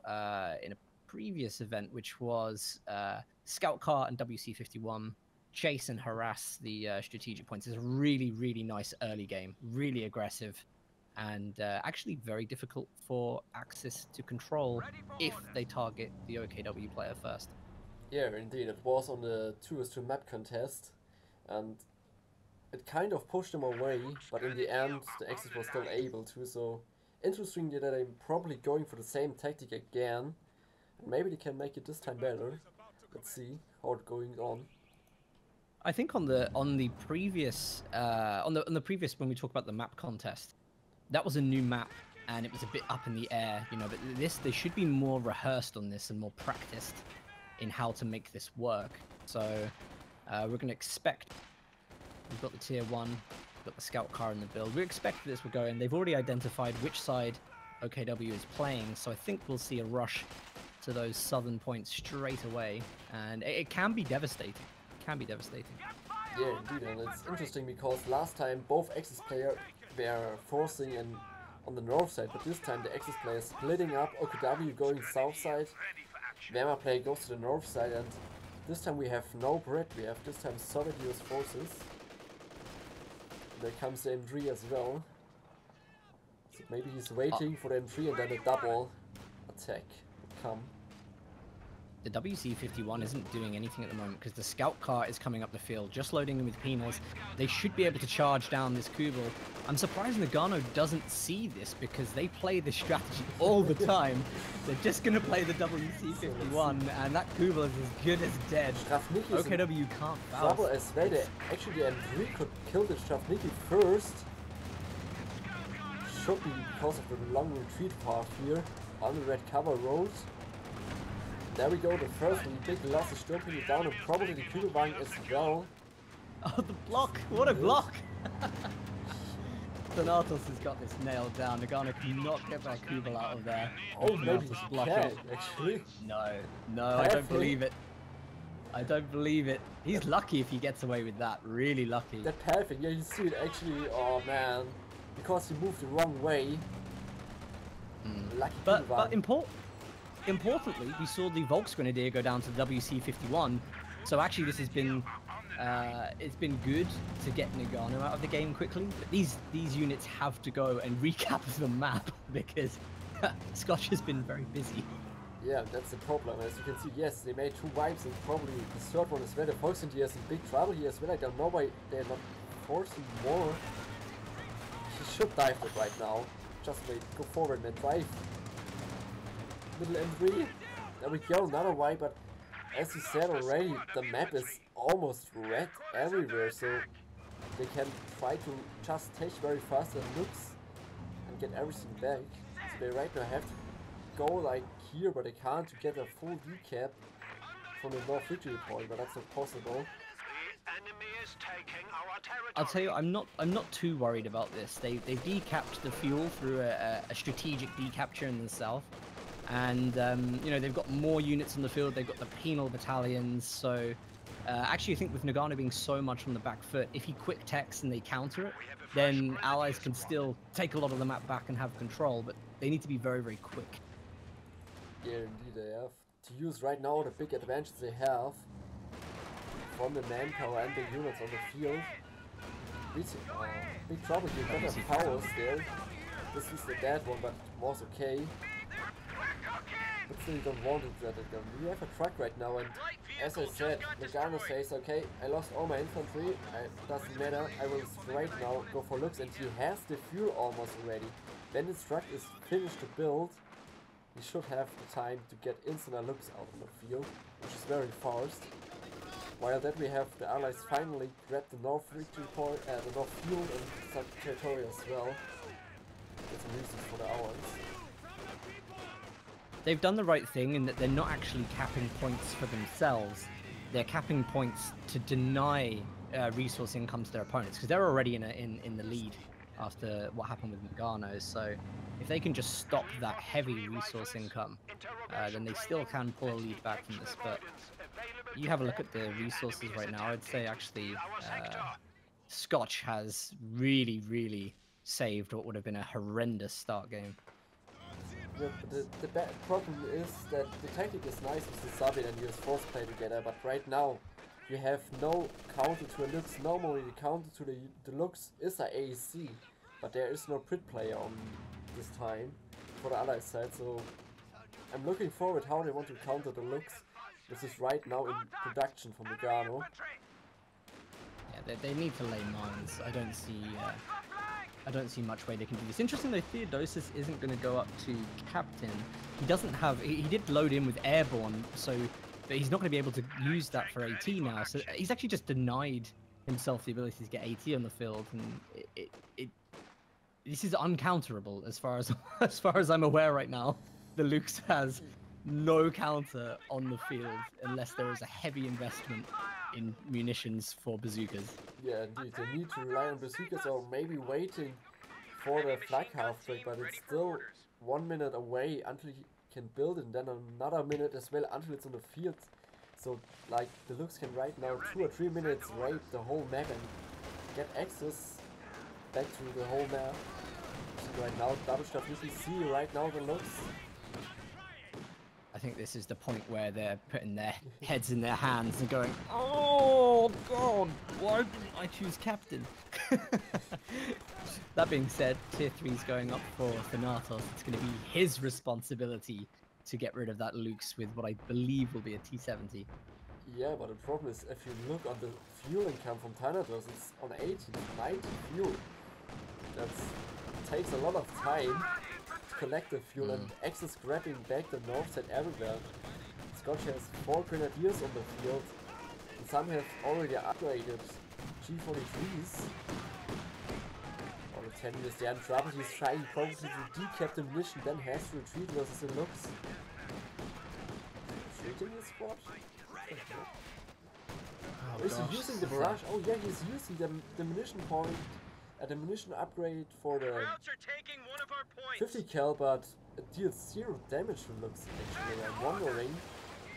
in a previous event, which was Scout Car and WC51 chase and harass the strategic points. It's a really, really nice early game, really aggressive, and actually very difficult for Axis to control if they target the OKW player first. Yeah, indeed. It was on the 2 vs 2 map contest, and it kind of pushed them away, but in the end the Axis was still able to, so interesting that I'm probably going for the same tactic again. Maybe they can make it this time better. Let's see how it's going on. I think on the previous when we talk about the map contest, that was a new map and it was a bit up in the air, you know. But they should be more rehearsed on this and more practiced in how to make this work. So we're going to expect. We've got the tier 1, we've got the scout car in the build. We expect this will go in. They've already identified which side OKW is playing, so I think we'll see a rush to those southern points straight away, and it can be devastating. It can be devastating. Yeah, indeed, and it's interesting because last time both Axis players were forcing in on the north side, but this time the Axis players splitting up, OKW going south side, Wehrmacht player goes to the north side, and this time we have no bread. We have this time Soviet US forces. There comes the M3 as well. So maybe he's waiting for the M3 and then a double attack will come. The WC51 isn't doing anything at the moment because the scout car is coming up the field, just loading in with penals. They should be able to charge down this Kubel. I'm surprised Noggano doesn't see this because they play this strategy all the time. They're just going to play the WC51 and that Kubel is as good as dead. OKW can't foul. Trouble as well. Actually, the M3 could kill the Strafniki first. Should be because of the long retreat path here on the red cover road. There we go, the first one, big loss is jumping it down and probably the Kubelwagen as well. Oh, the block! What a block! Thanatos has got this nailed down. Noggano cannot get that Kubel out of there. Oh, maybe he block can, it. actually. No, I don't believe it. I don't believe it. He's lucky if he gets away with that. Really lucky. That perfect, yeah, you see it actually, oh man. Because he moved the wrong way. Lucky But importantly, we saw the Volksgrenadier go down to the WC51. So actually, this has been it's been good to get Noggano out of the game quickly. But these units have to go and recap the map because Scotch has been very busy. Yeah, that's the problem. As you can see, yes, they made 2 wipes and probably the third one as well. The Volksgrenadier is in big trouble here as well. I don't know why they're not forcing more. He should dive it right now. Just wait, go forward and drive. Little M3. There we go, another wipe, but as you said already, the map is almost red everywhere, so they can try to just take very fast and looks and get everything back. So they right now have to go like here, but they can't to get a full decap from the north victory point, but that's not possible. I'll tell you, I'm not too worried about this. They decapped the fuel through a strategic decapture in the south. And you know, they've got more units on the field. They've got the penal battalions. So actually, I think with Noggano being so much on the back foot, if he quick techs and they counter it, then allies can still take a lot of the map back and have control. But they need to be very, very quick. Yeah, indeed they have to use right now the big advantage they have from the manpower and the units on the field. Big trouble here. Got the powers there. This is the bad one, but it was okay. But still, you don't want it that again. We have a truck right now, and as I said, Noggano says, okay, I lost all my infantry, it doesn't matter, I will straight now go for looks, and he has the fuel almost already. When this truck is finished to build, he should have the time to get instant looks out on the field, which is very fast. While that we have the Allies finally grab the North victory point, the North field and some territory as well. Get some reasons for the Allies. They've done the right thing in that they're not actually capping points for themselves. They're capping points to deny resource income to their opponents, because they're already in the lead after what happened with Noggano. So if they can just stop that heavy resource income, then they still can pull a lead back from this. But you have a look at the resources right now. I'd say actually Scotch has really saved what would have been a horrendous start game. The bad problem is that the tactic is nice with the Soviet and US force play together, but right now you have no counter to a Lux. Normally the counter to the Lux is a AEC, but there is no Prit player on this time for the other side, so I'm looking forward how they want to counter the Lux. This is right now in production from Noggano. Yeah, they need to lay mines. I don't see much way they can do this. Interesting though, Theodosios isn't going to go up to captain. He doesn't have. He did load in with airborne, so but he's not going to be able to use that for AT now. So he's actually just denied himself the ability to get AT on the field, and this is uncounterable as far as I'm aware right now. The Lux has no counter on the field unless there is a heavy investment in munitions for bazookas. Yeah, indeed. They need to rely on bazookas or maybe waiting for the flag half break, but it's still 1 minute away until he can build it, and then another minute as well until it's on the field. So, like, the Lux can right now 2 or 3 minutes raid the whole map and get access back to the whole map. So right now, double stuff you can see right now the Lux. I think this is the point where they're putting their heads in their hands and going, "Oh God, why didn't I choose captain?" That being said, tier 3 is going up for Thanatos. It's going to be his responsibility to get rid of that Lux with what I believe will be a T70. Yeah, but the problem is if you look on the fuel income from Thanatos, it's on 80 to 90 fuel. That takes a lot of time to collect the fuel and access grabbing back the north side everywhere. Scotch has 4 grenadiers on the field, and some have already upgraded G43s. Or the 10 years they are in trouble. He's trying probably to decap the mission, then has to retreat versus the Lux. Retreating his squad? Oh, is he using the barrage? Oh yeah, he's using the munition point, the munition upgrade for the 50 cal, but it deals 0 damage to Lux actually. I'm wondering,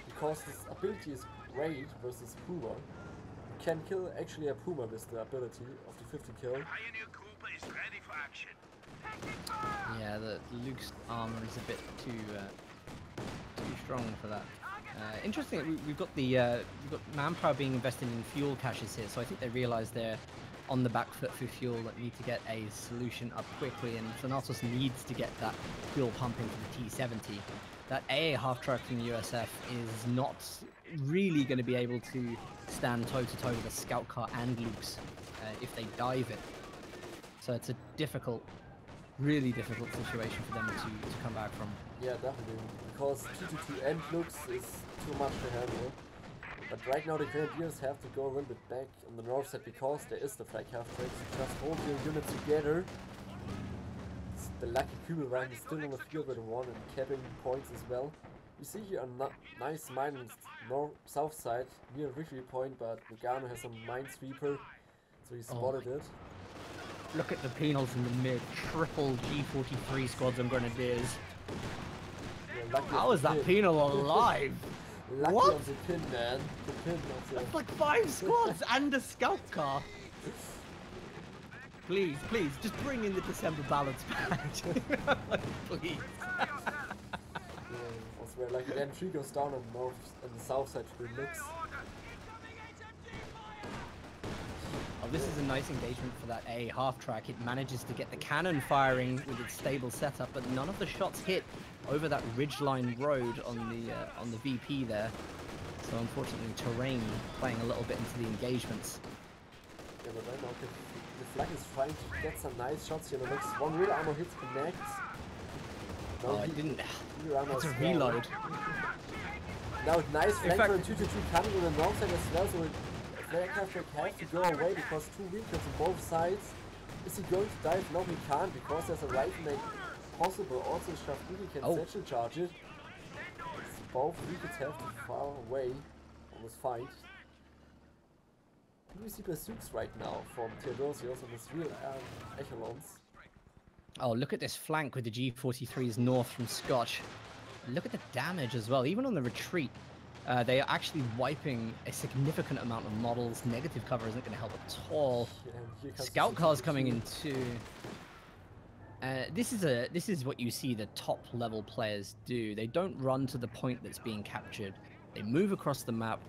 because his ability is great versus Puma. You can kill actually a Puma with the ability of the 50 kill. Yeah, the Lux armor is a bit too strong for that. Interesting. We've got manpower being invested in fuel caches here, so I think they realise they're on the back foot for fuel that need to get a solution up quickly, and Thanatos needs to get that fuel pumping for the T70. That AA half-track from the USF is not really going to be able to stand toe-to-toe with a scout car and Lux if they dive it. So it's a really difficult situation for them to come back from. Yeah, definitely, because T2T and Lux is too much to handle. But right now the Grenadiers have to go a little bit back on the north side because there is the flag half break, so just hold your units together. The lucky Kübelwagen is still on the field with 1 and capping points as well. You see here a nice mine on the south side near victory point, but Noggano has a minesweeper, so he spotted it. Look at the penals in the mid, triple G43 squads and Grenadiers. Yeah, how is that penal alive? Lucky what? on the pin, man. The pin of the... That's like 5 squads and a scout car. Please, just bring in the December balance patch. Please. Yeah, I swear, like the M3 goes down on the north and the south side to the Lux. Oh, this is a nice engagement for that A half track. It manages to get the cannon firing with its stable setup, but none of the shots hit over that ridgeline road on the VP there. So unfortunately, terrain playing a little bit into the engagements. Yeah, but right now the flag is trying to get some nice shots here. The Lux, 1 real armor hit connects. No, Oh, I didn't. he ran It's a as well. reload. Now nice flank fact- for a 2-2 coming on the north side as well, so Aircraft has to go away because two vehicles on both sides. Is he going to dive? No, he can't because there's a rifleman possible. Also, Shafniki can satchel charge it. So both vehicles have to far away on this fight. Do we see bazooks right now from Theodosios on his real echelons? Oh, look at this flank with the G43s north from Scotch. Look at the damage as well, even on the retreat. They are actually wiping a significant amount of models. Negative cover isn't going to help at all. Yeah, Scout cars coming in too. This is what you see the top level players do. They don't run to the point that's being captured. They move across the map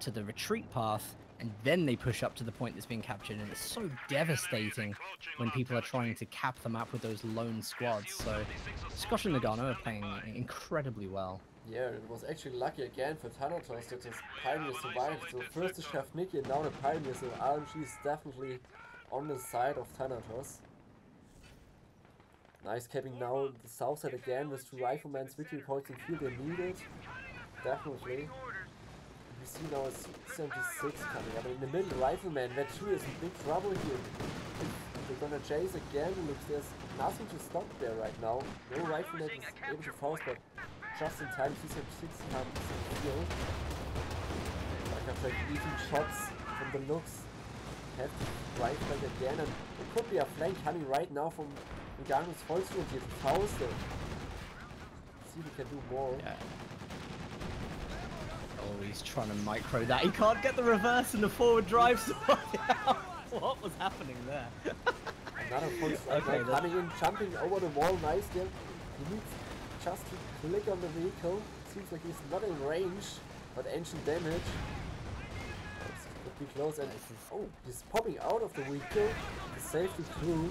to the retreat path, and then they push up to the point that's being captured. And it's so devastating when people are trying to cap the map with those lone squads. So Scotch and Noggano are playing incredibly well. Yeah, it was actually lucky again for Thanatos that his Pioneer survived. So first the Shafniki and now the Pioneer, so RNG is definitely on the side of Thanatos. Nice capping now the south side again with two riflemen's victory points in field they needed. Definitely. We see now a 76 coming up. In the middle, rifleman, that too is in big trouble here. If they're gonna chase again, looks there's nothing to stop there right now. No rifleman is able to force, but just in time, C76 comes in the field. Like after eating shots from the looks, have to drive back again, and it could be a flank coming right now from Noggano's Volksfront here to Faust. See if he can do more. Yeah. Oh, he's trying to micro that. He can't get the reverse and the forward drive. What was happening there? Another Volksfront coming in, jumping over the wall, nice there. He needs just to click on the vehicle. Seems like he's not in range, but engine damage. Could be close, and oh, he's popping out of the vehicle to save the crew.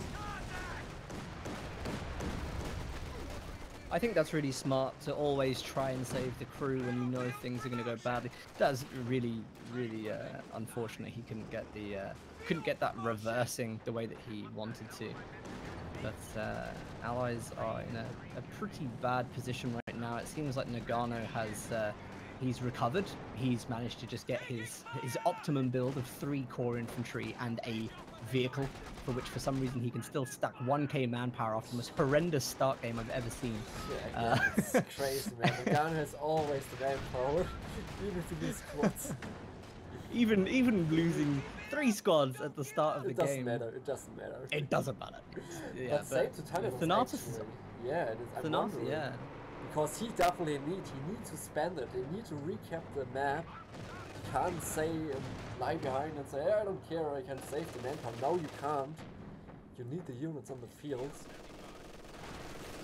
I think that's really smart to always try and save the crew when you know things are going to go badly. That's really, really unfortunate. He couldn't get that reversing the way that he wanted to. But allies are in a pretty bad position right now. It seems like Noggano has he's recovered. He's managed to just get his optimum build of 3 core infantry and a vehicle, for which for some reason he can still stack 1k manpower after the most horrendous start game I've ever seen. Yeah, it's crazy, man. Noggano has always the manpower, even to these squads. Even losing 3 squads at the start of the game. It doesn't matter. It doesn't matter. Yeah, but same to Thanatos, Thanatos. Yeah, it is. Thanatos, yeah. Because he definitely needs to spend it. They need to recap the map. He can't say and lie behind and say, I don't care, I can save the manpower. No, you can't. You need the units on the fields.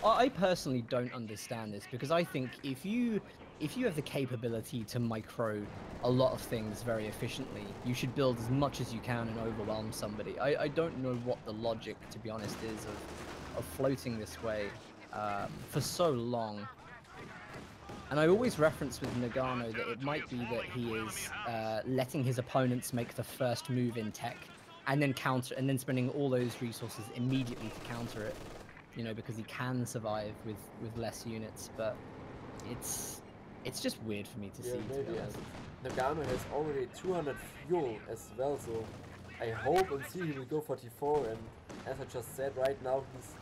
I personally don't understand this, because I think if you have the capability to micro a lot of things very efficiently, you should build as much as you can and overwhelm somebody. I don't know what the logic, to be honest, is of floating this way for so long. And I always reference with Noggano that it might be that he is letting his opponents make the first move in tech, and then spending all those resources immediately to counter it. You know, because he can survive with less units, but it's just weird for me to see. Maybe, to be honest. Noggano has already 200 fuel as well, so I hope and see he will go for T4, and as I just said, right now he's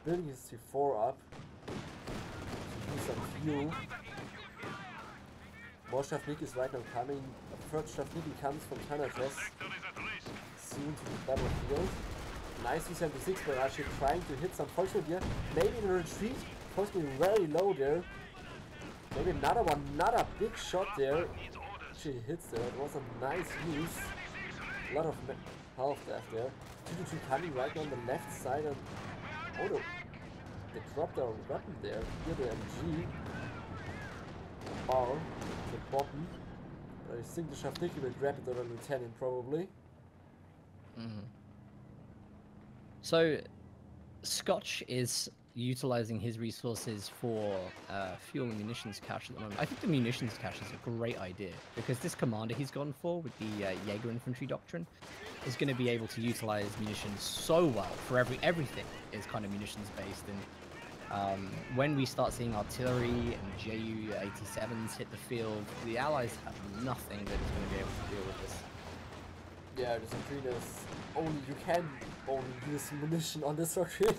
building his T4 up to use some fuel. More Shafniki is right now coming. A third Shafniki comes from Thanatos soon to the battlefield. Nice C76 barrage here, trying to hit some Volksfront here. Maybe in a retreat, Volksfront very low there. Maybe another one, another big shot there. Actually hits there, it was a nice use. A lot of health left there. 2-2 coming right on the left side, and oh no, they dropped their weapon there. Here the MG. Bar, the bottom. I think the Shafniki will grab it on a lieutenant probably. So, Scotch is utilizing his resources for fuel and munitions cache at the moment. I think the munitions cache is a great idea, because this commander he's gone for with the Jaeger infantry doctrine is going to be able to utilize munitions so well for everything is kind of munitions based, and When we start seeing artillery and Ju-87s hit the field, the Allies have nothing that is going to be able to deal with this. Yeah, the doctrine is only you can only use munition on this doctrine.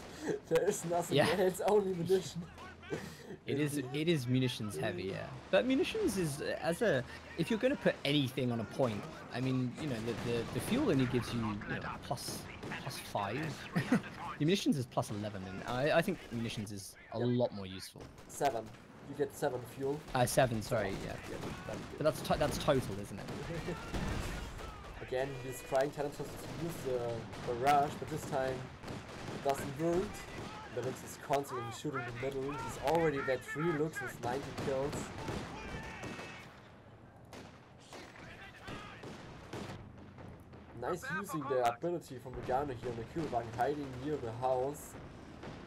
There is nothing else, only munition. It is munitions heavy, yeah. But munitions is if you're going to put anything on a point, I mean, you know, the fuel only gives you, plus 5. The munitions is plus 11, and I think munitions is a lot more useful. 7. You get 7 fuel. 7, sorry, yeah. But that's total, isn't it? Again, he's trying Thanatos to use the barrage, but this time it doesn't work. The Lux is constantly shooting the middle. He's already at 3 looks with 90 kills. Nice using the ability from Noggano here on the Kühlwagen, hiding near the house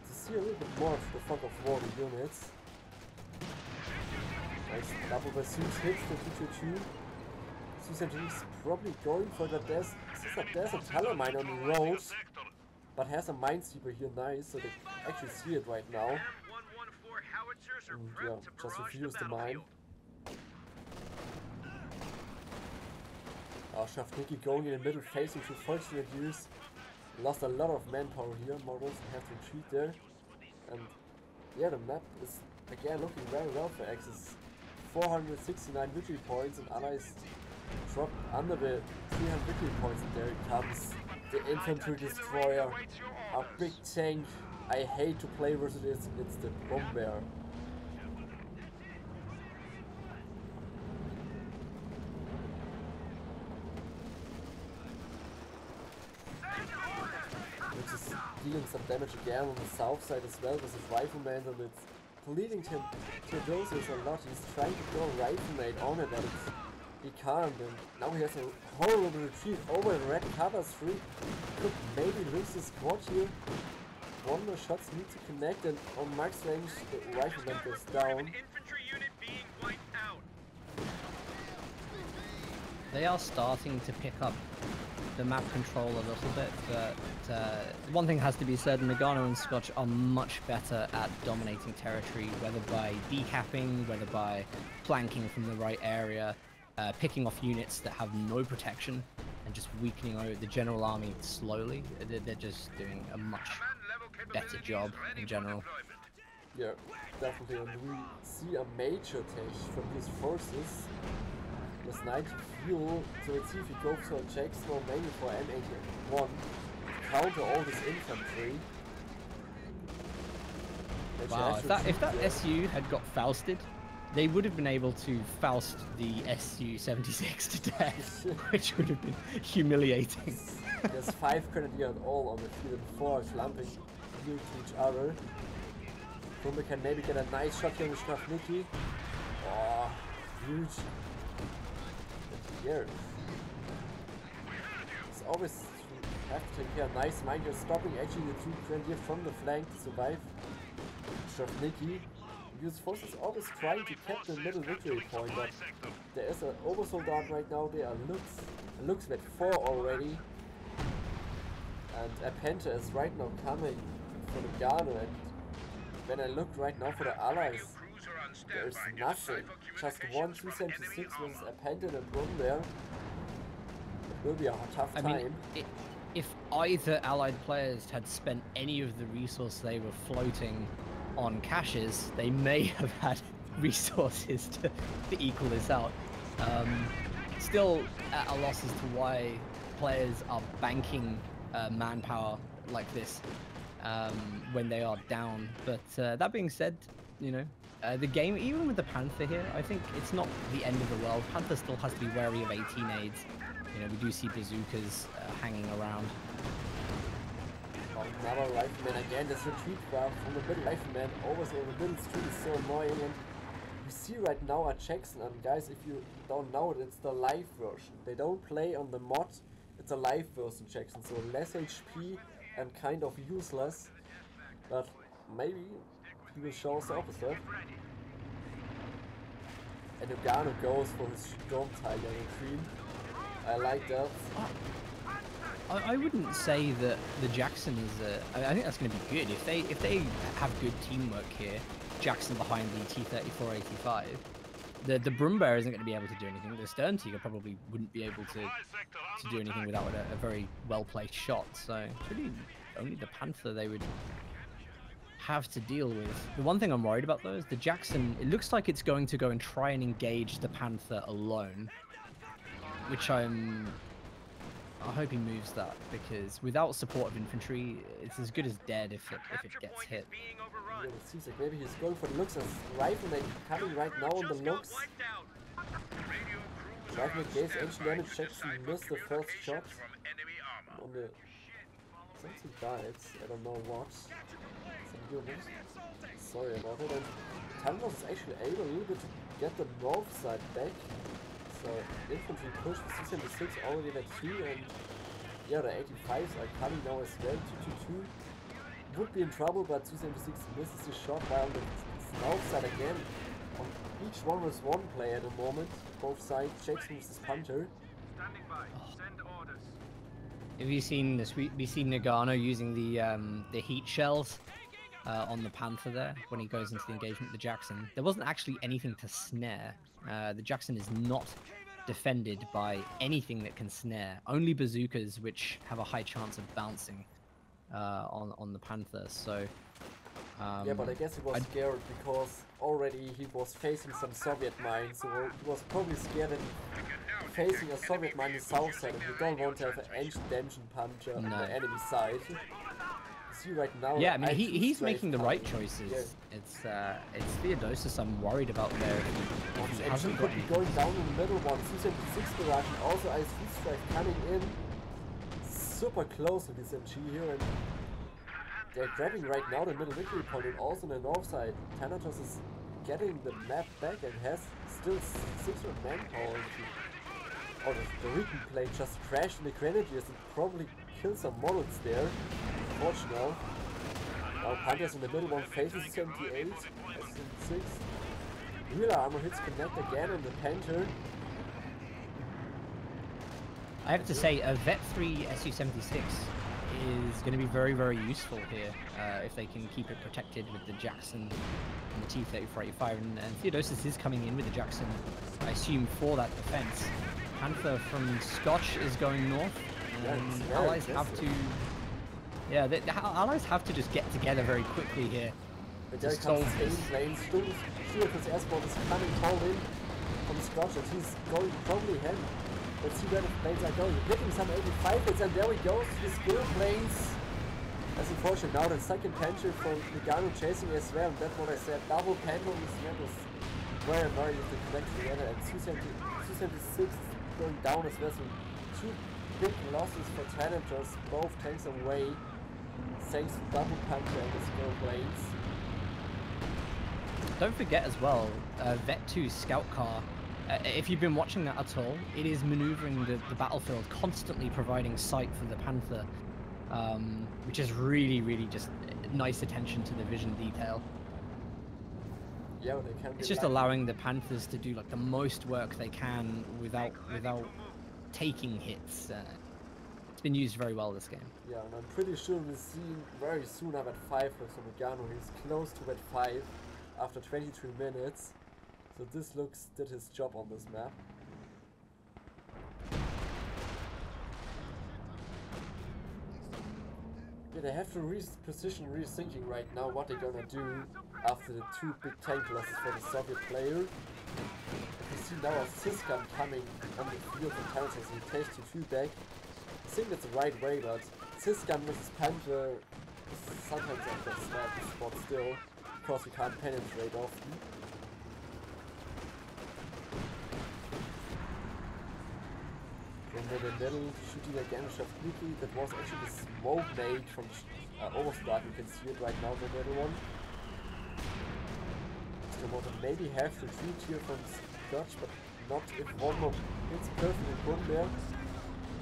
to see a little bit more of the fog of war units. Nice double pursuit hits the 222. Susan's probably going for the there's a telemine on the road, but has a minesweeper here, nice, so they actually see it right now. And yeah, just refuse the mine. Shafniki going in the middle, facing 2 fortunate years. Lost a lot of manpower here, models have to retreat there. And yeah, the map is again looking very well for Axis. 469 victory points, and allies dropped under the 300 victory points, and there it comes. The infantry destroyer, a big tank. I hate to play versus it, it's the Bomber. Which is dealing some damage again on the south side as well with his rifleman, and it's bleeding Theodosios a lot. He's trying to go rifleman on it, and he can't, and now he has a horrible retreat over in red cover 3. Could maybe lose the squad here. One more shots need to connect, and on max range the rifleman goes down. They are starting to pick up the map control a little bit, but one thing has to be said, Noggano and Scotch are much better at dominating territory, whether by decapping, whether by flanking from the right area, picking off units that have no protection, and just weakening the general army slowly. They're just doing a much better job in general. Yeah, definitely, and we see a major take from these forces. With 90 fuel, so let's see if he goes for a Jackson or maybe for M81 to counter all this infantry. Wow, if that SU had got Fausted, they would have been able to Faust the SU-76 to death, which would have been humiliating. There's 5 grenadiers all on the field and 4 slumping near to each other. Kumbe can maybe get a nice shot here with Schnafniki. Oh, huge. Here. It's always have to take care. Nice mind, you're stopping actually the 2 grenadiers from the flank to survive. Schnafniki. US forces always trying to cap the middle victory point, but there is an oversoldat right now there, looks at 4 already. And a Penta is right now coming for the Noggano, and when I look right now for the allies, there's nothing. Just 1 276 versus a Penta and Brum there. It will be a tough time. I mean, if either allied players had spent any of the resource they were floating on caches, they may have had resources to equal this out. Still at a loss as to why players are banking manpower like this when they are down. But that being said, you know, the game, even with the Panther here, I think it's not the end of the world. Panther still has to be wary of 18 aids. You know, we do see bazookas hanging around. Another rifleman again, this retreat from the middle rifleman over the middle street is so annoying, and we see right now a Jackson, and guys, if you don't know it, it's the live version. They don't play on the mod, it's a live version Jackson, so less HP and kind of useless, but maybe he will show us the opposite. And Noggano goes for his Storm Tiger retreat. I like that. I wouldn't say that the Jackson is I think that's going to be good if they have good teamwork here. Jackson behind the T-34-85. The Brumbear isn't going to be able to do anything. The Stern Tiger probably wouldn't be able to do anything without a very well placed shot. So it's really only the Panther they would have to deal with. The one thing I'm worried about though is the Jackson. It looks like it's going to go and try and engage the Panther alone, which I hope he moves that, because without support of infantry, it's as good as dead if it gets hit. Yeah, it seems like maybe he's going for the looks as Rifleman coming right now on the looks. Rifleman gave ancient damage checks and missed the first shot on the something died. I don't know what. Some unit. Sorry about it. And Thanatos is actually able a little bit to get the north side back. So infantry push with C-76 already at 2, and yeah, the 85s are coming now as well. 222 would be in trouble, but C-76 misses the shot while the south side again. On each one was one player at the moment. Both sides. Jackson with his punter. Have you seen this? We seen Noggano using the heat shells on the Panther there when he goes into the engagement with the Jackson. There wasn't actually anything to snare. The Jackson is not defended by anything that can snare. Only bazookas, which have a high chance of bouncing on the Panther. So yeah, but I guess he was scared because already he was facing some Soviet mines, so he was probably scared that facing a Soviet mine on the south side, and you don't want to have an ancient damage puncher on the enemy side. See right now. Yeah, I mean he's making the right choices. Yeah. It's Theodosios I'm worried about there. He hasn't could be going down in the middle one. C-76 barrage and also ISV strike coming in super close with this MG here, and they're grabbing right now the middle victory point, and also on the north side. Thanatos is getting the map back and has still 600 manpower. Oh, the Recon plane just crashed in the Grenadiers and probably killed some models there. Unfortunately. Now Panthers in the middle one faces 78, S76. Real armor hits connect again on the Panther. I have to say, a Vet 3 Su-76 is going to be very, very useful here if they can keep it protected with the Jackson and the T-34-85. And Theodosios is coming in with the Jackson, I assume, for that defense. Panther from Scotch is going north, and allies have to... Yeah, the allies have to just get together very quickly here to solve this. His airsport is coming called in from Scotch, and he's going probably ahead. Let's see where the planes are going. Hitting some 85 hits, and there we go. The skill planes. That's unfortunate. Now the second Panther from Noggano chasing as well, and that's what I said. Double Panther on this map is very annoying if they connect together, and Su-76 going down as well. So two big losses for Thanatos, both tanks away. Thanks to double Panther and the skill blades. Don't forget as well, Vet 2 scout car. If you've been watching that at all, it is maneuvering the battlefield, constantly providing sight for the Panther, which is really, really just nice attention to the vision detail. Yeah, they can. It's just allowing the Panthers to do like the most work they can without taking hits. It's been used very well this game. Yeah, and I'm pretty sure we'll see very soon at 5 for Noggano. He's close to at 5 after 23 minutes. So this did his job on this map. Yeah, they have to position rethinking right now what they're gonna do after the two big tank losses for the Soviet player. You see now a Sysgun coming on the field from Thanatos, and he takes the 2 back. I think that's the right way, but Sysgun versus Panther is sometimes at that spot still, because we can't penetrate often. And then the middle shooting again Shafniki, that was actually the smoke made from Overstrike. You can see it right now, the middle one. So want to maybe have the treat here from Scotch, but not if one more hits perfectly from there.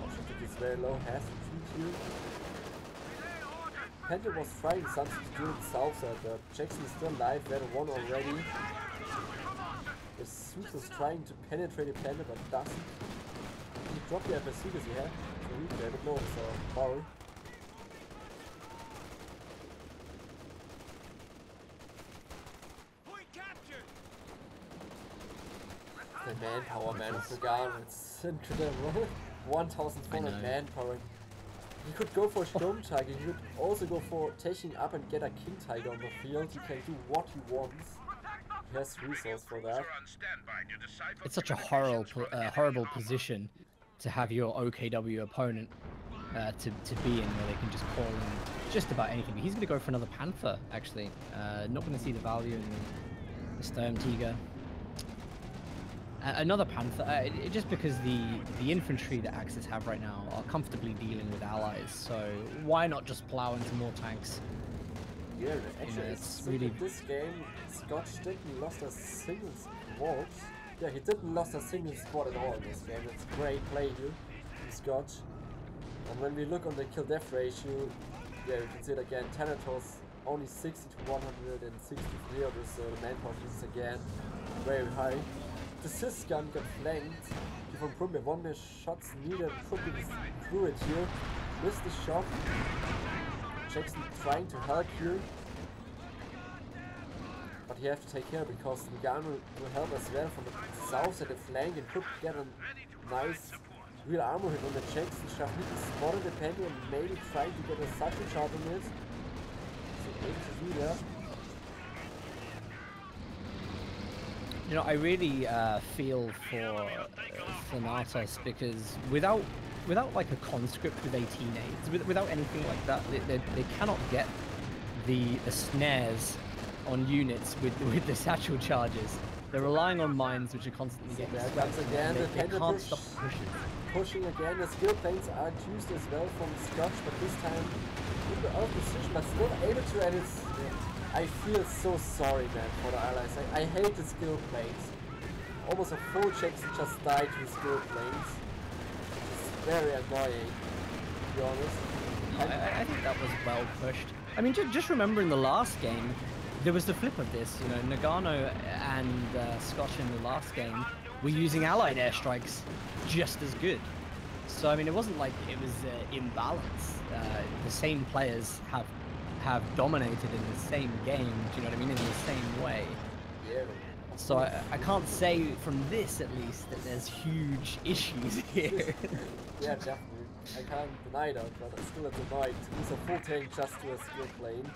Shafniki is very low, has the treat here. Panther was trying something to do in the south side, but Jackson is still alive, they had one already. The Zeus is trying to penetrate the Panther, but doesn't. He dropped the FSC because he had. So he gave it low, so borrow. The manpower, man, of Noggano, it's incredible. 1,400 manpower. He could go for a Sturm Tiger, he could also go for taking up and get a King Tiger on the field. He can do what he wants. He has resource for that. It's such a horrible position to have your OKW opponent to be in, where they can just call in just about anything. But he's going to go for another Panther, actually. Not going to see the value in the Sturm Tiger. Another Panther, just because the infantry that Axis have right now are comfortably dealing with allies, so why not just plow into more tanks? Yeah, actually, you know, it's really... in this game, Scotch didn't lost a single squad. Yeah, he didn't lost a single squad at all in this game. It's great play here from Scotch. And when we look on the kill-death ratio, yeah, you can see it again. Thanatos only 60 to 163 of this manpower is again very high. The Sys gun got flanked. From probably 1 more shots needed. Probably through it here. Missed the shot. Jackson trying to help here. But he have to take care because Noggano will help as well from the south at the flank and could get a nice real armor hit on the Jackson. Shafniki spotted the Panther and maybe trying to get a Satchel charge on it. So able to do that. You know, I really feel for Thanatos because without like a conscript with 18 aids, without anything like that, they cannot get the snares on units with the satchel charges. They're relying on mines which are constantly getting swept. Again, they can't stop pushing. Pushing again, the skill planes are used as well from Scotch, but this time a little bit out of position, but still able to, and it's... I feel so sorry, man, for the allies. I hate the skill planes. Almost a full Jackson just died to skill planes. It's very annoying, to be honest. I think that was well pushed. I mean, just remember in the last game, there was the flip of this. You know, Noggano and Scotch in the last game were using allied airstrikes just as good. So, I mean, it wasn't like it was imbalance. The same players have dominated in the same game, do you know what I mean, in the same way. Yeah. So I can't say from this, at least, that there's huge issues here. Yeah, definitely. I can't deny that, but I'm still annoyed to use a full tank just to a skill plane.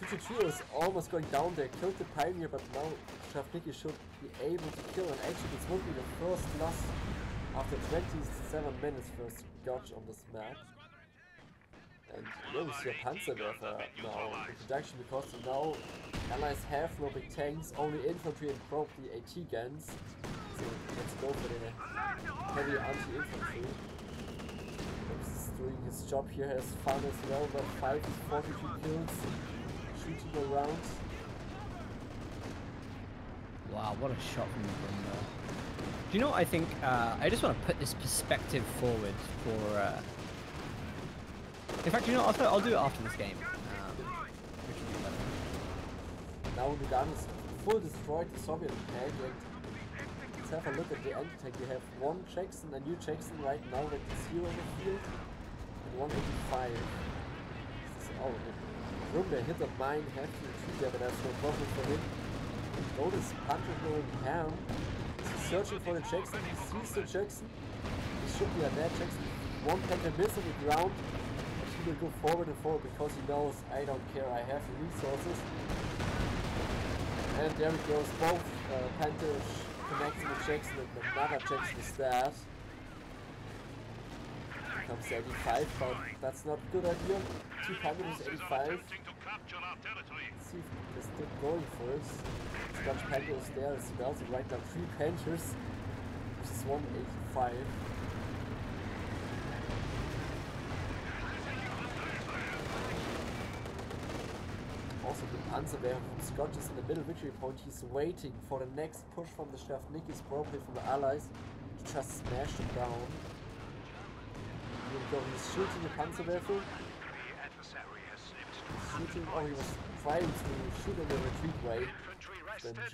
222 is almost going down there, killed the Pioneer, but now Shafniki should be able to kill, and actually this will be the first loss after 27 minutes for Scotch on this map. And yeah, we see a Panzerwerfer now in production because now allies have no big tanks, only infantry and probably AT guns. So let's go for the heavy anti-infantry. He's doing his job here, has fun as well, but 5 is 42 kills, shooting around. Wow, what a shot from the window. Do you know what I think? I just want to put this perspective forward for... in fact, you know, I'll do it after this game. Now Noggano's full destroyed the Soviet tank, and let's have a look at the anti-tank. We have one Jackson, a new Jackson right now with 0 in the field, and 185. Oh, Rumble hit a mine, have to shoot there, but that's no problem for him. Notice Panther going ham. He's searching for the Jackson, he sees the Jackson. He should be a dead Jackson. One Panther miss on the ground. He will go forward and forward because he knows I don't care, I have the resources. And there he goes, both Panthers connecting the Jackson and another Jackson is dead. Comes 85, but that's not a good idea. 2 Panthers, 85. Let's see if they're still going for it. Scotch Panthers there as well, so right now 3 Panthers, which is 185. Also the Panzerwerfer from Scotch is in the middle victory point. He's waiting for the next push from the Shafnikis, probably from the allies, to just smash them down. Here we go, he's shooting the Panzerwerfer. Shooting, oh, he was trying to shoot in the retreat way. Then G.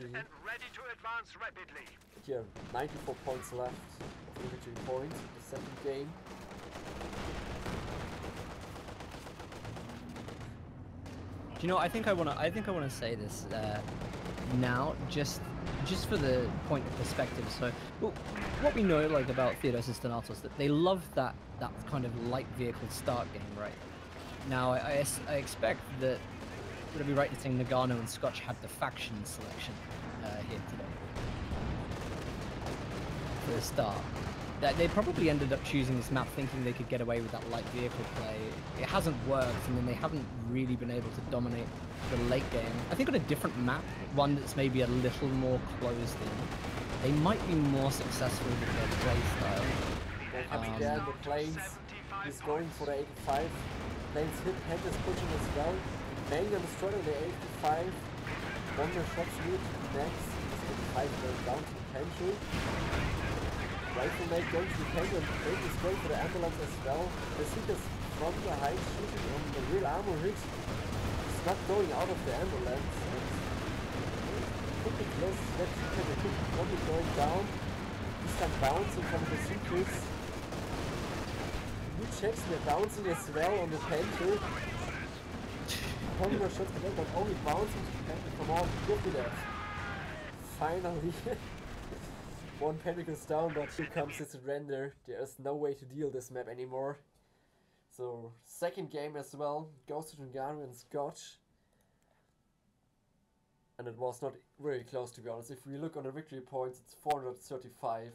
But yeah, 94 points left of the victory point, the second game. Do you know? I think I wanna say this now, just for the point of perspective. So, well, what we know like about Theodosios Thanatos, that they love that kind of light vehicle start game, right? Now, I expect that would I be right in saying Noggano and Scotch had the faction selection here today for the start. That they probably ended up choosing this map thinking they could get away with that light vehicle play. It hasn't worked, and then they haven't really been able to dominate the late game. I think on a different map, one that's maybe a little more closed in, they might be more successful with their play style. There comes again the planes. He's going for the 85. Planes hit, Head is pushing as well. Mainly on the struggle, the 85. One more shot shoot. Next, this 85 going down to the pantry. Rifle mate going to the pantry and 8 is going for the ambulance as well. The Seekers from the height shooting on the real armor hit. It's not going out of the ambulance. And could be close to that Seeker. They could be probably going down. He's then bouncing from the Seekers. New checks they're bouncing as well on the pantry. One more shot again, but only bouncing to the pantry. Come on, give me that. Finally. One panic is down, but here comes its render. There is no way to deal this map anymore. So, second game as well, goes to Noggano and Scotch. And it was not very close, to be honest. If we look on the victory points, it's 435.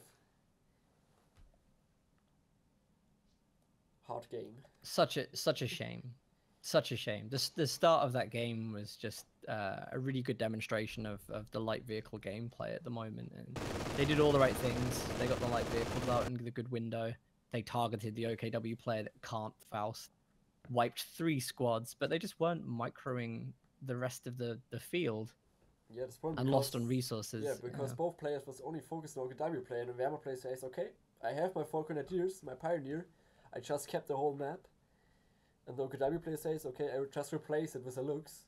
Hard game. Such a shame. Such a shame. The start of that game was just a really good demonstration of the light vehicle gameplay at the moment, and they did all the right things. They got the light vehicles out in the good window. They targeted the OKW player that can't Faust, wiped 3 squads, but they just weren't microing the rest of the field. Yeah, this point and lost on resources. Yeah, because both players was only focused on OKW player, and the Wehrmacht player says, okay, I have my 4 Grenadiers, my Pioneer, I just kept the whole map. And the OKW player says, okay, I will just replace it with a Lux.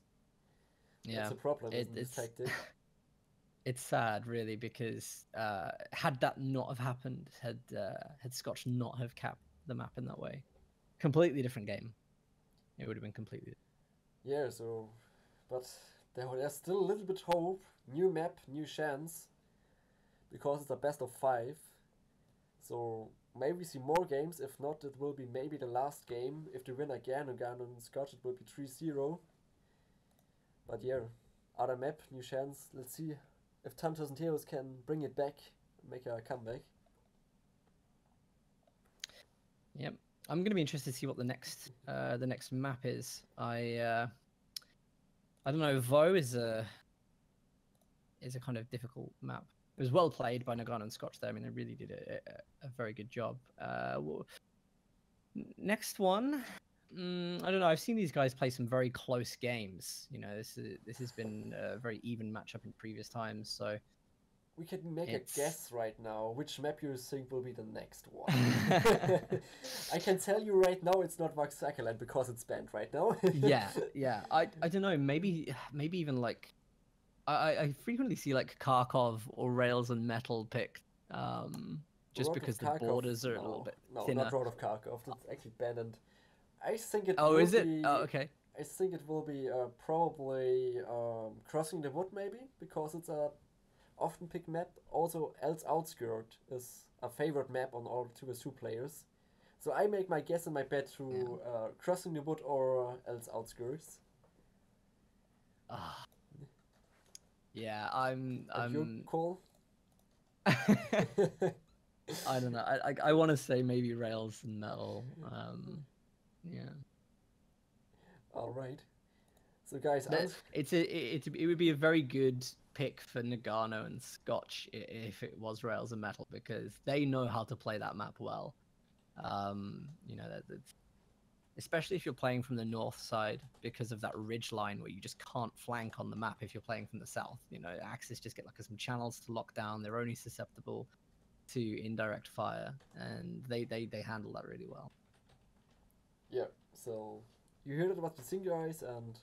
Yeah, that's a problem. It's tactic. It's sad, really, because had that not have happened, had Scotch not have capped the map in that way, completely different game. It would have been completely. Yeah. So, but there's still a little bit hope. New map, new chance, because it's a best of 5. So maybe we see more games. If not, it will be maybe the last game. If they win again and Scotch, it will be 3-0. But yeah, other map, new chance. Let's see if Thanatos and Theos can bring it back, make a comeback. Yep, I'm gonna be interested to see what the next map is. I don't know. Vo is a kind of difficult map. It was well played by Noggano and Scotch there. I mean, they really did a very good job. Next one, I don't know. I've seen these guys play some very close games. You know, this has been a very even matchup in previous times. So we can make a guess right now which map you think will be the next one. I can tell you right now, it's not Vox Sackerland because it's banned right now. yeah. I don't know. Maybe even like. I frequently see like Kharkov or Rails and Metal picked, just Road because the Kharkov, borders are a little bit thinner. No, not Road of Kharkov. That's actually banned. And I think it. Oh, is it? Be, oh, okay. I think it will be probably Crossing the Wood, maybe, because it's a often picked map. Also, Else Outskirt is a favorite map on all 2v2 players. So I make my guess and my bet to Crossing the Wood or Else Outskirts. Yeah, I'm. Your call? I don't know. I want to say maybe Rails and Metal. Yeah. All right. So guys, it would be a very good pick for Noggano and Scotch if it was Rails and Metal, because they know how to play that map well. You know, that's especially if you're playing from the north side, because of that ridge line where you just can't flank on the map if you're playing from the south. You know, Axis just get like some channels to lock down. They're only susceptible to indirect fire, and they handle that really well. Yeah, so you heard what the thing, guys, and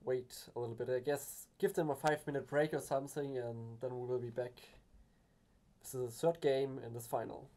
wait a little bit. I guess give them a 5-minute break or something, and then we will be back This is the third game in this final.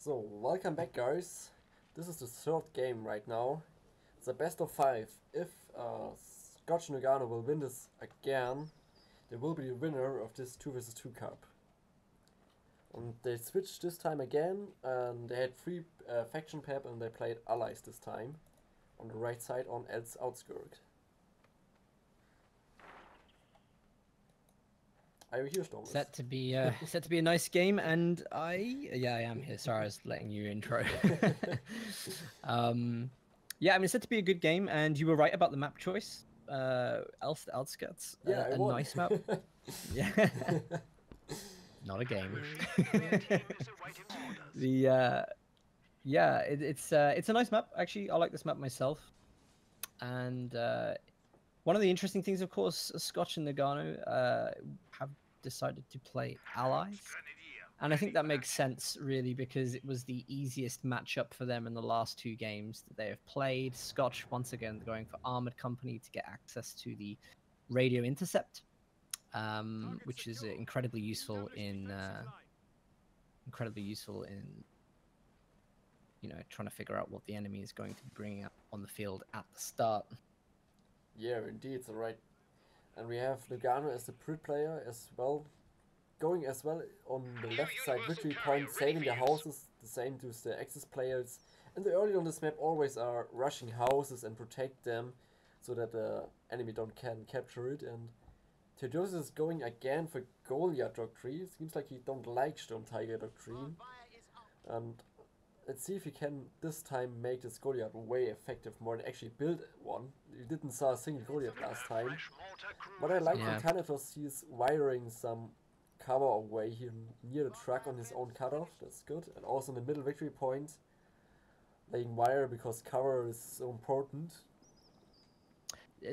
So, welcome back, guys. This is the third game right now. It's a best of 5. If Scotch and Noggano will win this again, they will be the winner of this 2 vs 2 cup. And they switched this time again, and they had 3 faction pep, and they played allies this time. On the right side on Ed's outskirt. Are you here, Stormus? Set to be a nice game, and I am here. Sorry, I was letting you intro. Yeah, I mean, it's set to be a good game, and you were right about the map choice. Outskirts, Yeah, a won. nice map. Yeah, not a game. It's a nice map actually. I like this map myself, and one of the interesting things, of course, Scotch and Noggano have decided to play allies, and I think that makes sense really because it was the easiest matchup for them in the last 2 games that they have played. Scotch once again going for Armored Company to get access to the radio intercept, which is incredibly useful in trying to figure out what the enemy is going to be bringing up on the field at the start. Yeah, indeed, it's right. And we have Noggano as the Brit player as well, going as well on the left side victory point, saving the houses, the same to the Axis players. And the early on this map always are rushing houses and protect them so that the enemy can capture it. And Theodosios is going again for Goliath Doctrine. Seems like he don't like Storm Tiger Doctrine. And let's see if he can this time make this Goliath way effective more and actually build one. You didn't saw a single Goliath last time. What I like from Thanatos, he's wiring some cover away here near the truck on his own cutoff. That's good. And also in the middle victory point, laying wire because cover is so important.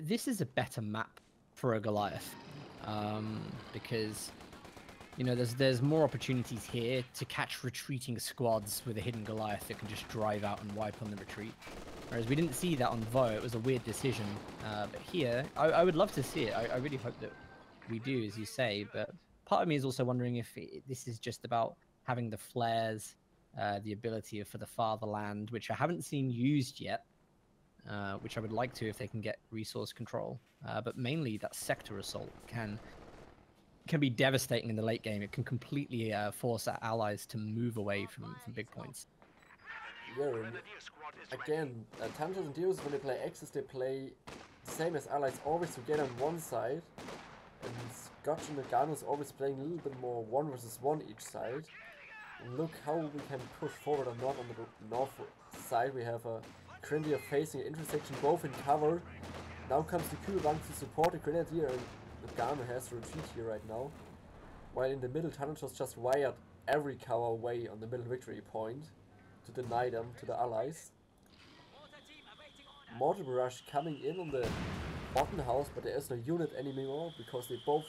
This is a better map for a Goliath because there's more opportunities here to catch retreating squads with a hidden Goliath that can just drive out and wipe on the retreat. Whereas we didn't see that on Vo. It was a weird decision. But here, I would love to see it. I really hope that we do, as you say. But part of me is also wondering if this is just about having the flares, the ability for the fatherland, which I haven't seen used yet, which I would like to if they can get resource control. But mainly that sector assault can be devastating in the late game. It can completely force our allies to move away from big points. Yeah, again, Thanatos and Theodosios, when they play Axis, they play the same as allies, always together on one side. And Scotch and Noggano is always playing a little bit more 1 versus 1 each side. And look how we can push forward or not on the north side. We have a Grenadier facing an intersection, both in cover. Now comes the Kühlbank to support the Grenadier, and Noggano has to retreat here right now. While in the middle, Thanatos just wired every cover away on the middle victory point to deny them to the allies. Mortar barrage coming in on the bottom house, but there is no unit anymore because they both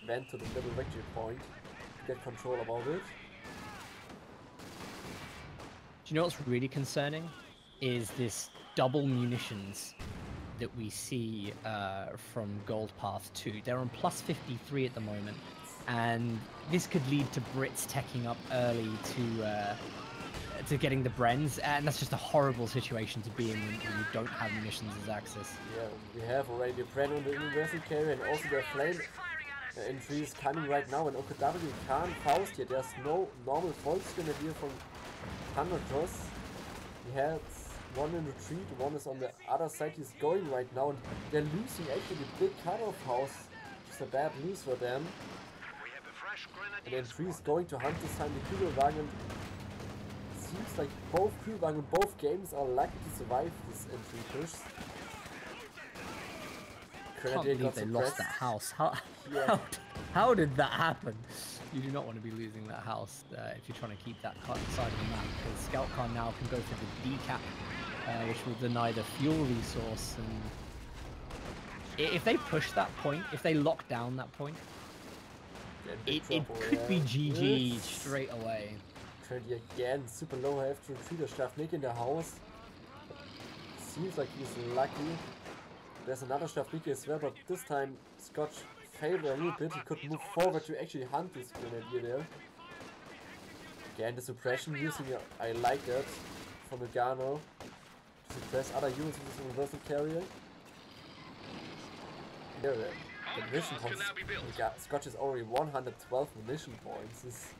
went to the middle victory point to get control about it. Do you know what's really concerning? Is this double munitions that we see from Gold Path 2. They're on plus 53 at the moment, and this could lead to Brits teching up early to getting the Brens, and that's just a horrible situation to be in when you don't have munitions as Axis. Yeah, we have already the Bren on the universal carrier, and also the flame entries coming right now, and OKW can't Faust here. There's no normal Volksgrenadier from Thanatos. He has one in retreat, one is on the other side. He's going right now, and they're losing actually the big cutoff house. Just a bad lose for them. And then 3 is going to hunt this time the Kühlwagen. Seems like both Kühlwagen, both games are lucky to survive this entry push. I can't believe they lost that house. How did that happen? You do not want to be losing that house if you're trying to keep that side of the map, because Scout Car now can go for the decap, which will deny the fuel resource. And if they push that point, if they lock down that point, it could be GG straight away. Trendy again, super low, have to retreat a Shavnik in the house. Seems like he's lucky. There's another Shavnik as well, but this time Scotch failed a little bit. He could move forward to actually hunt this Grenadier there. Again, the suppression using I like that from Noggano to suppress other units with this universal carrier. Here, the mission points. Scotch is already 112 munition points. This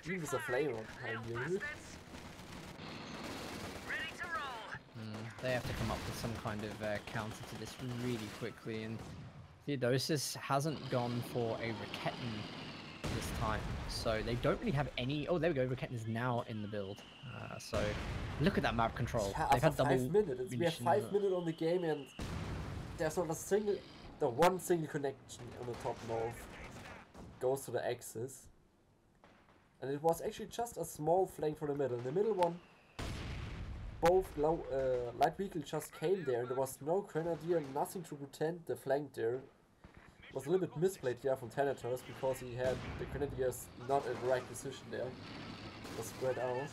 even with a flamer behind you. They have to come up with some kind of counter to this really quickly, and Theodosios hasn't gone for a Raketin this time, so they don't really have any. Oh, there we go. Raketin is now in the build. So look at that map control. Yeah, They've had double 5 minutes. We have 5 minutes on the game, and there's not a single, one single connection on the top north goes to the axis, and it was actually just a small flank from the middle. In the middle one, both light vehicle just came there, and there was no grenadier, nothing to pretend the flank there. It was a little bit misplayed here from Thanatos because he had the grenadiers not at the right position there. It was spread out.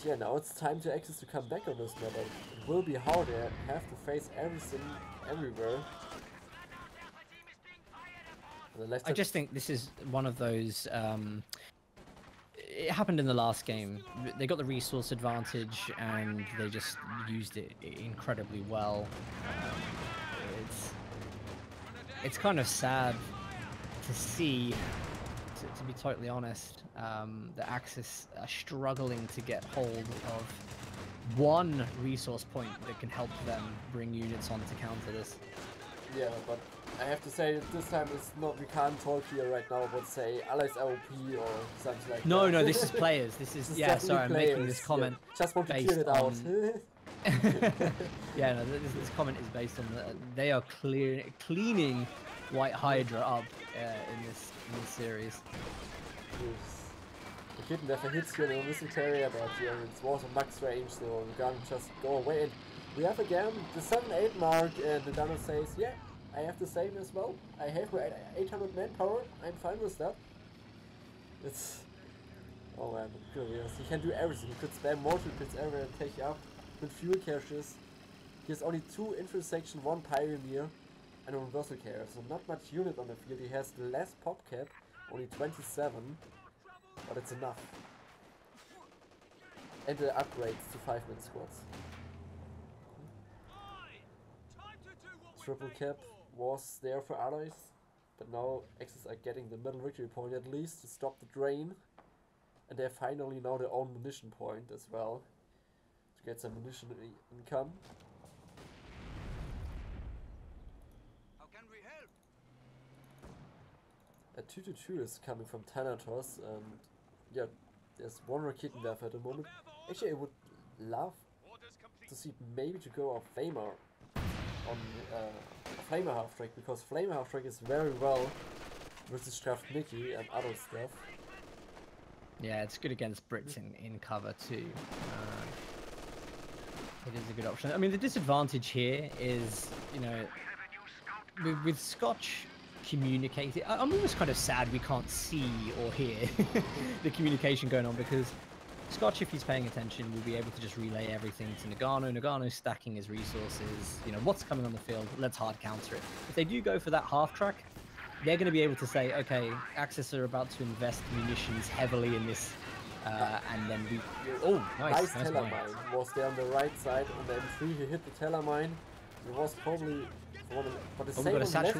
Yeah, now it's time to Axis to come back on this map. It will be hard. They have to face everything everywhere. I just think this is one of those. It happened in the last game. They got the resource advantage and they just used it incredibly well. It's kind of sad to see, to be totally honest, the Axis are struggling to get hold of one resource point that can help them bring units on to counter this. Yeah, but I have to say this time it's not. We can't talk here right now about say Allies OP or something like that. No, this is players. This is yeah. Sorry, I'm making this comment. Yeah. Just want to clear it out. Yeah, no, this comment is based on they are cleaning White Hydra up in this series. The kitten never hits here in the missile carrier, but yeah, it was a max range, so we can just go away. And we have again the 7-8 mark, and the Noggano says, yeah, I have the same as well. I have 800 manpower. I'm fine with that. It's oh man, curious. He can do everything. He could spam mortar pits everywhere and take you up with fuel caches. He has only 2 intersection, 1 pioneer, and a reversal carrier. So not much unit on the field. He has less pop cap, only 27, but it's enough. And the upgrades to 5-man squads. Triple cap was there for allies, but now Axis are getting the middle victory point at least to stop the drain, and they're finally now their own munition point as well to get some munition income. How can we help? A 2-2 is coming from Thanatos, and yeah, there's one Raketin left at the moment. Actually, I would love to see maybe to go off Flamer on Flamer half track, because Flamer half track is very well versus Nikki and other stuff. Yeah, it's good against Brits in cover too. It is a good option. I mean, the disadvantage here is, you know, with Scotch communicating, I'm almost kind of sad we can't see or hear the communication going on, because Scotch, if he's paying attention, will be able to just relay everything to Noggano. Noggano's stacking his resources, you know, what's coming on the field, let's hard counter it. If they do go for that half track, they're going to be able to say, okay, Axis are about to invest munitions heavily in this, and then we... Oh, nice Teller mine was there on the right side, on the M3, he hit the Teller mine. It was probably... But the same on the left side.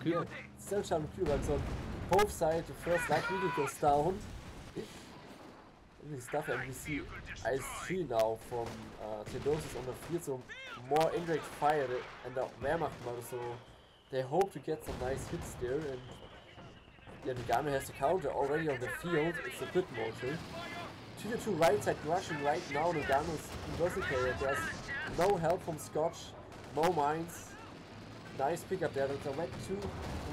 Yeah, Satchel and Cuba, so on both sides, the first light vehicle goes down. Stuff, and we see I3 now from Theodosios on the field, so more indirect fire and the Wehrmacht model, so they hope to get some nice hits there, and yeah, Noggano has the counter already on the field. It's a good motor. 2-2 right side rushing right now. Noggano's reversal carrier. There's no help from Scotch, no mines. Nice pickup there. The red 2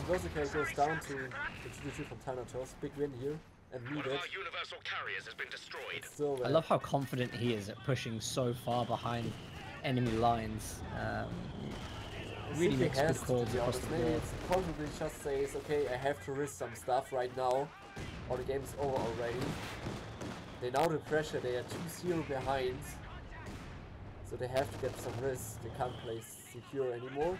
reversal carrier goes down to the 2-2 from Thanatos. Big win here. And needed. One of our universal carriers has been destroyed. I love how confident he is at pushing so far behind enemy lines. Really makes good calls across the board. Maybe it's confidently just says, okay, I have to risk some stuff right now, or the game is over already. They now the pressure, they are 2-0 behind, so they have to get some risk. They can't play secure anymore.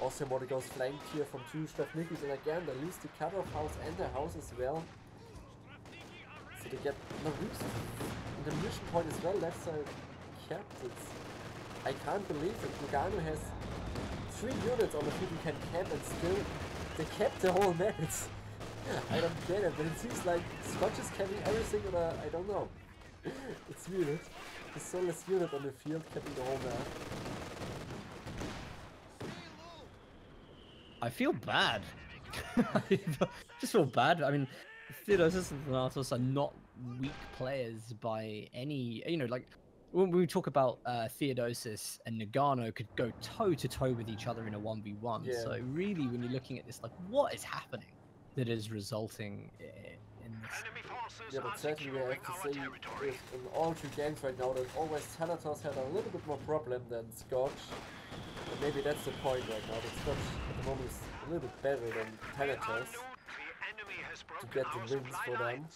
Also Modi goes flanked here from two Stefnikis, and again they lose the cutoff house and the house as well. So they get no lose. And the mission point as well, left side kept. I can't believe that Noggano has 3 units on the field who can camp and still they kept the whole map. I don't get it, but it seems like Scotch is camping everything, or I don't know. It's weird. The soulless unit on the field camping the whole map. I feel bad. I just feel bad. I mean, Theodosios and Thanatos are not weak players by any. You know, like when we talk about Theodosios and Noggano could go toe to toe with each other in a 1v1. Yeah. So really, when you're looking at this, like, what is happening that is resulting in this? Yeah, but certainly we have to say in all 2 games right now that always Thanatos had a little bit more problem than Scotch. And maybe that's the point right now, that Scotch at the moment is a little bit better than Thanatos to get the wins for them.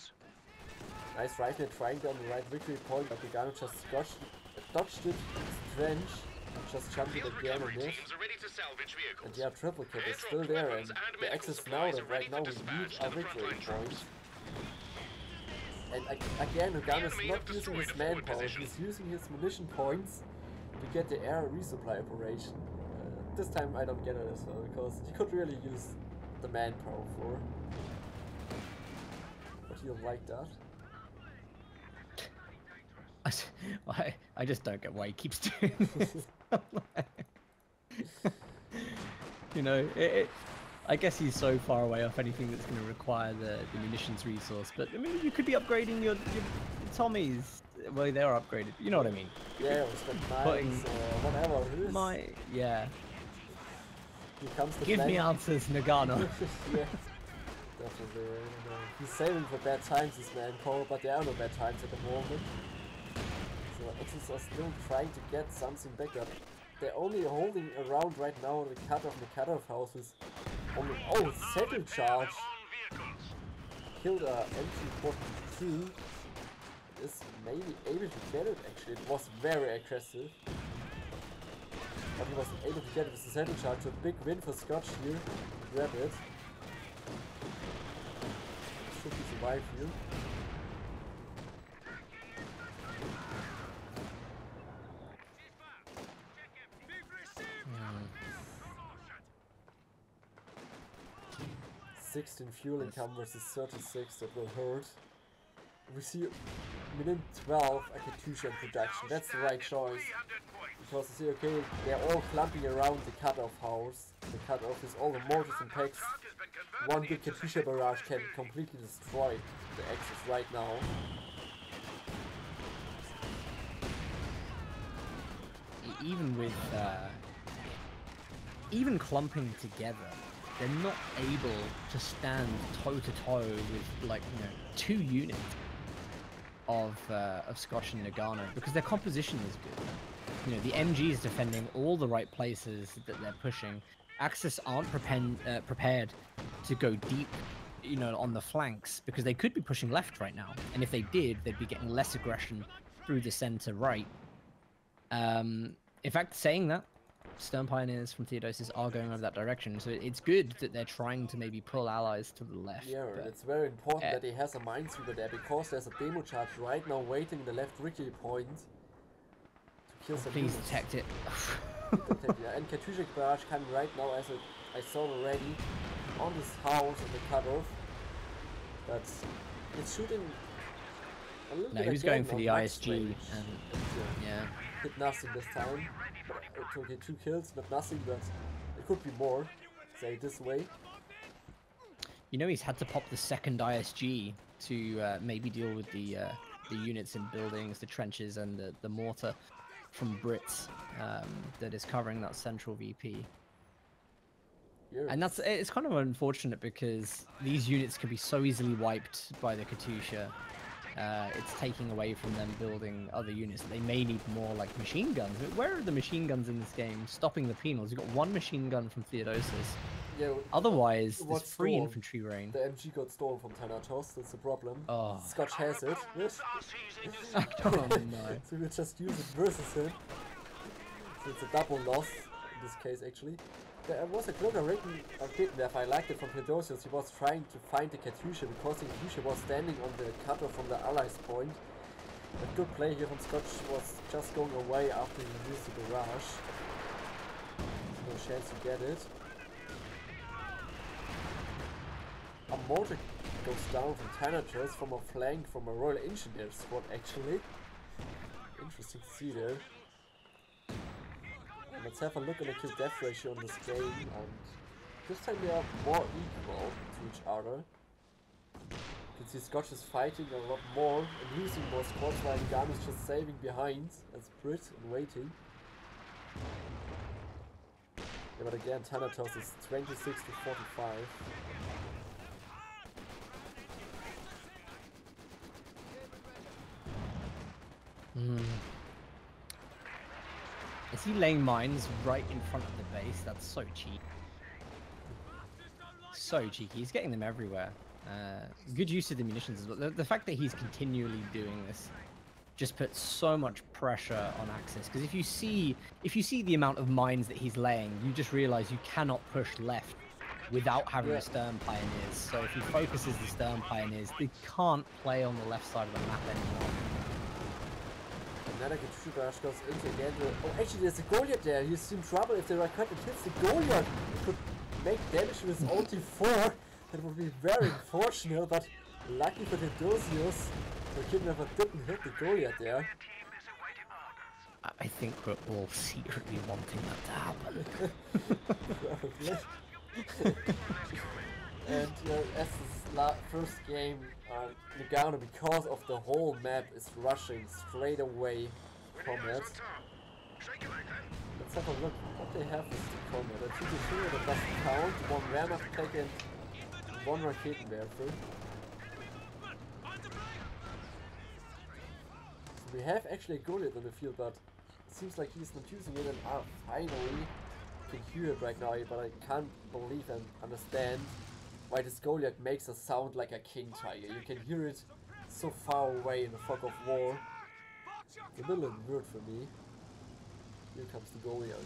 Nice right there, trying down the right victory point, but Noggano just dodged it, trench, just jumped it again and missed. And yeah, triple kill is still there, and the access now that right now we need our victory point. And again, Noggano is not using his manpower, he's using his munition points to get the air resupply operation. This time I don't get it as well, because he could really use the manpower for. But he'll like that. I just don't get why he keeps doing this. You know, I guess he's so far away off anything that's going to require the munitions resource. But I mean, you could be upgrading your Tommies. Well, they are upgraded. You know what I mean? Yeah, or spend mines or whatever. Yeah. Here comes the Give me answers, Noggano. Yeah, definitely. He's saving for bad times, this manpower, but there are no bad times at the moment. So Axis are still trying to get something back up. They're only holding around right now the cutoff house with only settle charge. Killed a MT-42. Is maybe able to get it actually. It was very aggressive. But he wasn't able to get it with the settle charge. So a big win for Scotch here. Grab it. Should be survive here. – 16 fuel income versus 36, that will hurt. We see within 12 a Katusha production. That's the right choice. Because you see, okay, they're all clumping around the cutoff house. The cutoff is all the mortars and packs. One big Katusha barrage can completely destroy the axis right now. Even with even clumping together, they're not able to stand toe to toe with, like, you know, 2 units of Scotch and Noggano, because their composition is good. You know, the MG is defending all the right places that they're pushing. Axis aren't prepared to go deep, you know, on the flanks, because they could be pushing left right now, and if they did, they'd be getting less aggression through the center right. In fact, saying that, Stern Pioneers from Theodosios are going over that direction, so it's good that they're trying to maybe pull allies to the left. Yeah, but it's very important that he has a minesweeper there, because there's a demo charge right now waiting in the left victory point to kill some Please units. detect it. Yeah, and Katusha barrage coming right now, as I saw already, on this house in the cutoff. But it's shooting a little bit. No, he was again going for on the max ISG, range. and yeah. Hit nothing this time. But, okay, 2 kills, not nothing, but it could be more. Say it this way. You know, he's had to pop the second ISG to maybe deal with the units in buildings, the trenches, and the mortar from Brits that is covering that central VP. Yeah. And it's kind of unfortunate, because these units can be so easily wiped by the Katusha. It's taking away from them building other units that they may need more, like machine guns. Where are the machine guns in this game stopping the penals? You've got 1 machine gun from Theodosios. Yeah, Otherwise, there's free stolen? infantry rain. The MG got stolen from Thanatos, that's the problem. Oh. Scotch has it. Yes. Oh no. So we'll just use it versus him. So it's a double loss in this case, actually. There was a closer written there. I liked it from Theodosios. He was trying to find the Katyusha because the Katyusha was standing on the cutter from the allies point. A good play here from Scotch was just going away after he used the barrage. No chance to get it. A mortar goes down from Thanatos from a flank from a Royal Engineer squad actually. Interesting to see there. Let's have a look at the kill death ratio on this game, and this time they are more equal to each other. You can see Scotch is fighting a lot more and losing more squads while Noggano is just saving behind as Brit and waiting. Yeah, but again Thanatos is 26 to 45. Is he laying mines right in front of the base? That's so cheap. So cheeky. He's getting them everywhere. Good use of the munitions as well. The fact that he's continually doing this just puts so much pressure on Axis. Because if you see the amount of mines that he's laying, you just realize you cannot push left without having the Stern Pioneers. So if he focuses the Stern Pioneers, they can't play on the left side of the map anymore. Another Katyusha barrage goes into again. Oh, actually, there's a Goliath there. He's in trouble if the Raket hits the Goliath. He could make damage with his own T4. That would be very unfortunate, but lucky for Theodosios, the Kidnapper didn't hit the Goliath there. I think we're all secretly wanting that to happen. And as this first game, Noggano, because of the whole map, is rushing straight away from it. Let's have a look what they have with the combat. A TT2 that doesn't count, one Wehrmacht tech and one Raketenwerfer. So we have actually a Goliath on the field, but it seems like he's not using it, and finally can hear it right now, but I can't believe and understand why this Goliath makes a sound like a king tiger. You can hear it so far away in the fog of war. It's a little weird for me. Here comes the Goliath.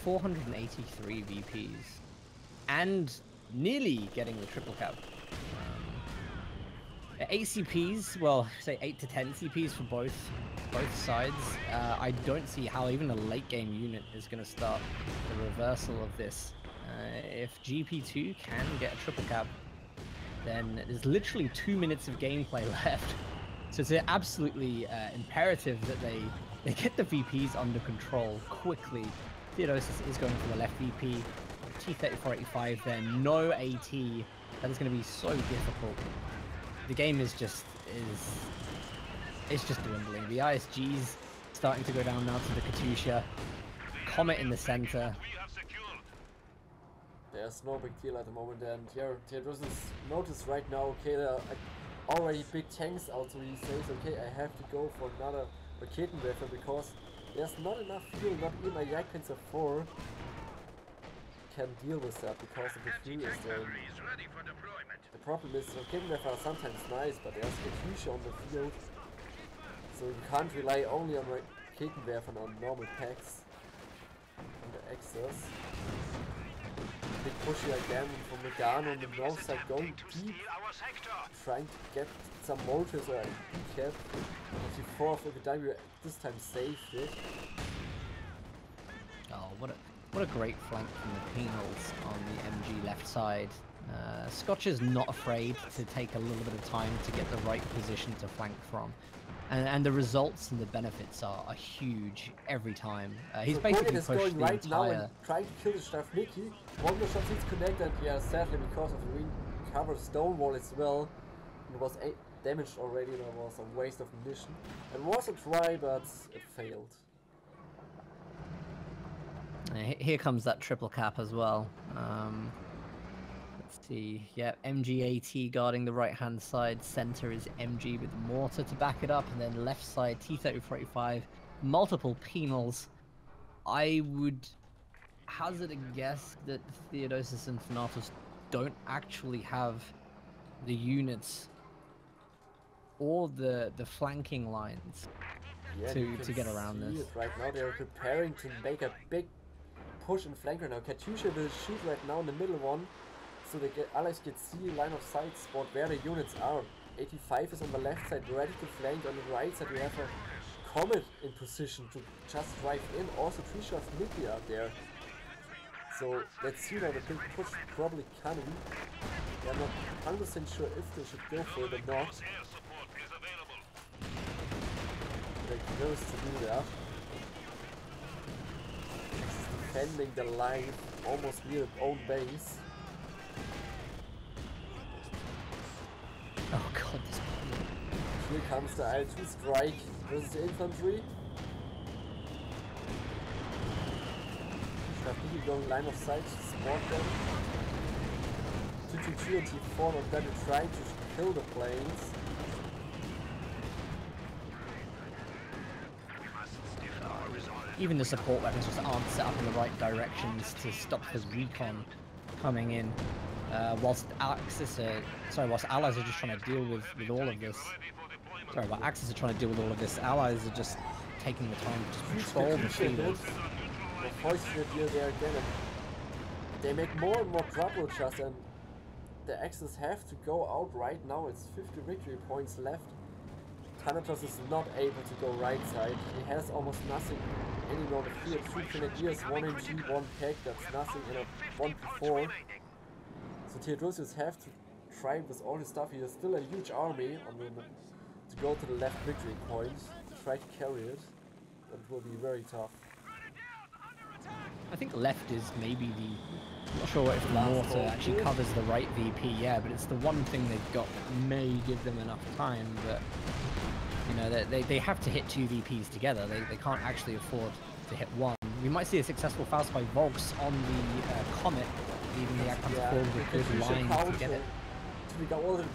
$483 VPs. And nearly getting the triple cap. 8 CPs, well, say 8 to 10 CPs for both sides. I don't see how even a late game unit is going to start the reversal of this. If GP2 can get a triple cap, then there's literally 2 minutes of gameplay left. So it's absolutely imperative that they get the VPs under control quickly. Theodosios is going for the left VP. T-3485 there, no AT. That is going to be so difficult. The game is just dwindling. The ISG's starting to go down now to the Katyusha. Comet in the center. There's no big deal at the moment, and Theodosios notice right now, okay, there are already big tanks out, so he says, okay, I have to go for another Raketenwerfer because there's not enough fuel, not even a Jagdpanzer 4 can deal with that because of the fuel is there. The problem is Raketenwerfer are sometimes nice, but there's Katyusha on the field, so you can't rely only on Raketenwerfer on normal packs on the excess. Big push here again from Noggano on the north side, going deep, trying to get some mortars or a cap. T4 of EBW this time saved it. Oh, what a great flank from the penals on the MG left side. Scotch is not afraid to take a little bit of time to get the right position to flank from. And the results and the benefits are huge every time. He's so basically is pushed going the right now entire... and trying to kill the Strafniki. One more shot seems connected, and yeah, sadly because of the recovered stone wall as well, it was damaged already, and it was a waste of munition. It was a try, but it failed. Here comes that triple cap as well. Let's see. Yeah, MG-AT guarding the right-hand side. Center is MG with mortar to back it up, and then left side T-3485. Multiple penals. I would hazard a guess that Theodosios and Thanatos don't actually have the units or the flanking lines Yeah, to you can get around see this. it right now. They're preparing to make a big push and flank right now. Katyusha will shoot right now in the middle one, so they Alex can see line of sight spot where the units are. 85 is on the left side, ready to flank. On the right side, we have a Comet in position to just drive in. Also, 3 shots Mickey out there. So let's see now. The big push probably can be. I'm not 100% sure if they should go for it or not. They're close to do that. Defending the line almost near its own base. Oh god, this Here comes the L2 strike versus the infantry. Stabili going line of sight to support them. T2 and T4 are then trying to kill the planes. even the support weapons just aren't set up in the right directions to stop his recon coming in. Whilst Axis whilst allies are just trying to deal with all of this. Sorry, while Axis are trying to deal with all of this, allies are just taking the time to just control the field. The hoisted here there again, and they make more and more trouble just, and the Axis have to go out right now. It's 50 victory points left. Thanatos is not able to go right side. He has almost nothing anymore. The field, 3 grenadiers, 1 MG, 1 pack, that's nothing in a 1-4. So Theodosios have to try with all his stuff. He has still a huge army on the, to go to the left victory point, to try to carry it. That will be very tough. I think left is maybe the... not sure if the mortar actually covers the right VP, yeah, but it's the one thing they've got that may give them enough time, but... you know, they have to hit 2 VPs together. They can't actually afford to hit one. We might see a successful Faust by Volks on the Comet, leaving the Akpans forward with good lines to get it. We got all the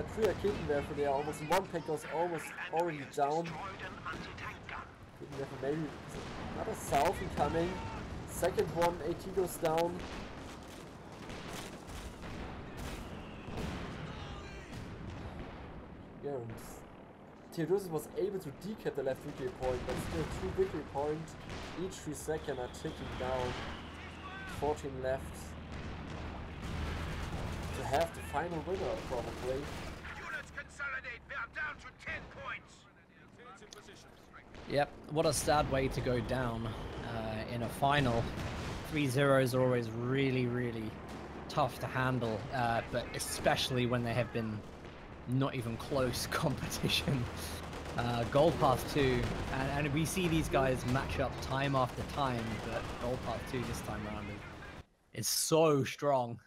3 are kicking there for there. Almost 1 pack goes almost already down. Maybe another south incoming. Second one, AT goes down. Yeah, and Theodosios was able to decap the left victory point, but still 2 victory points each 3 seconds are ticking down. 14 left to have the final winner, probably. Units consolidate. We are down to 10 points. Yep, what a sad way to go down in a final. 3-0s are always really, really tough to handle, but especially when they have been not even close competition. Gold Path 2, and we see these guys match up time after time, but Gold Path 2 this time around is so strong.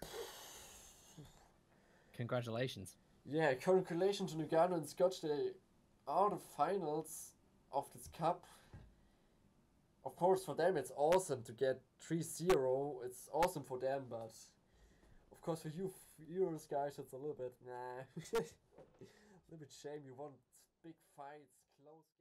Congratulations. Yeah, congratulations to Noggano and Scotch. They are the finals of this cup. Of course, for them it's awesome to get 3-0. It's awesome for them, but of course for you viewers, guys, it's a little bit nah. A little bit shame. You want big fights, close games.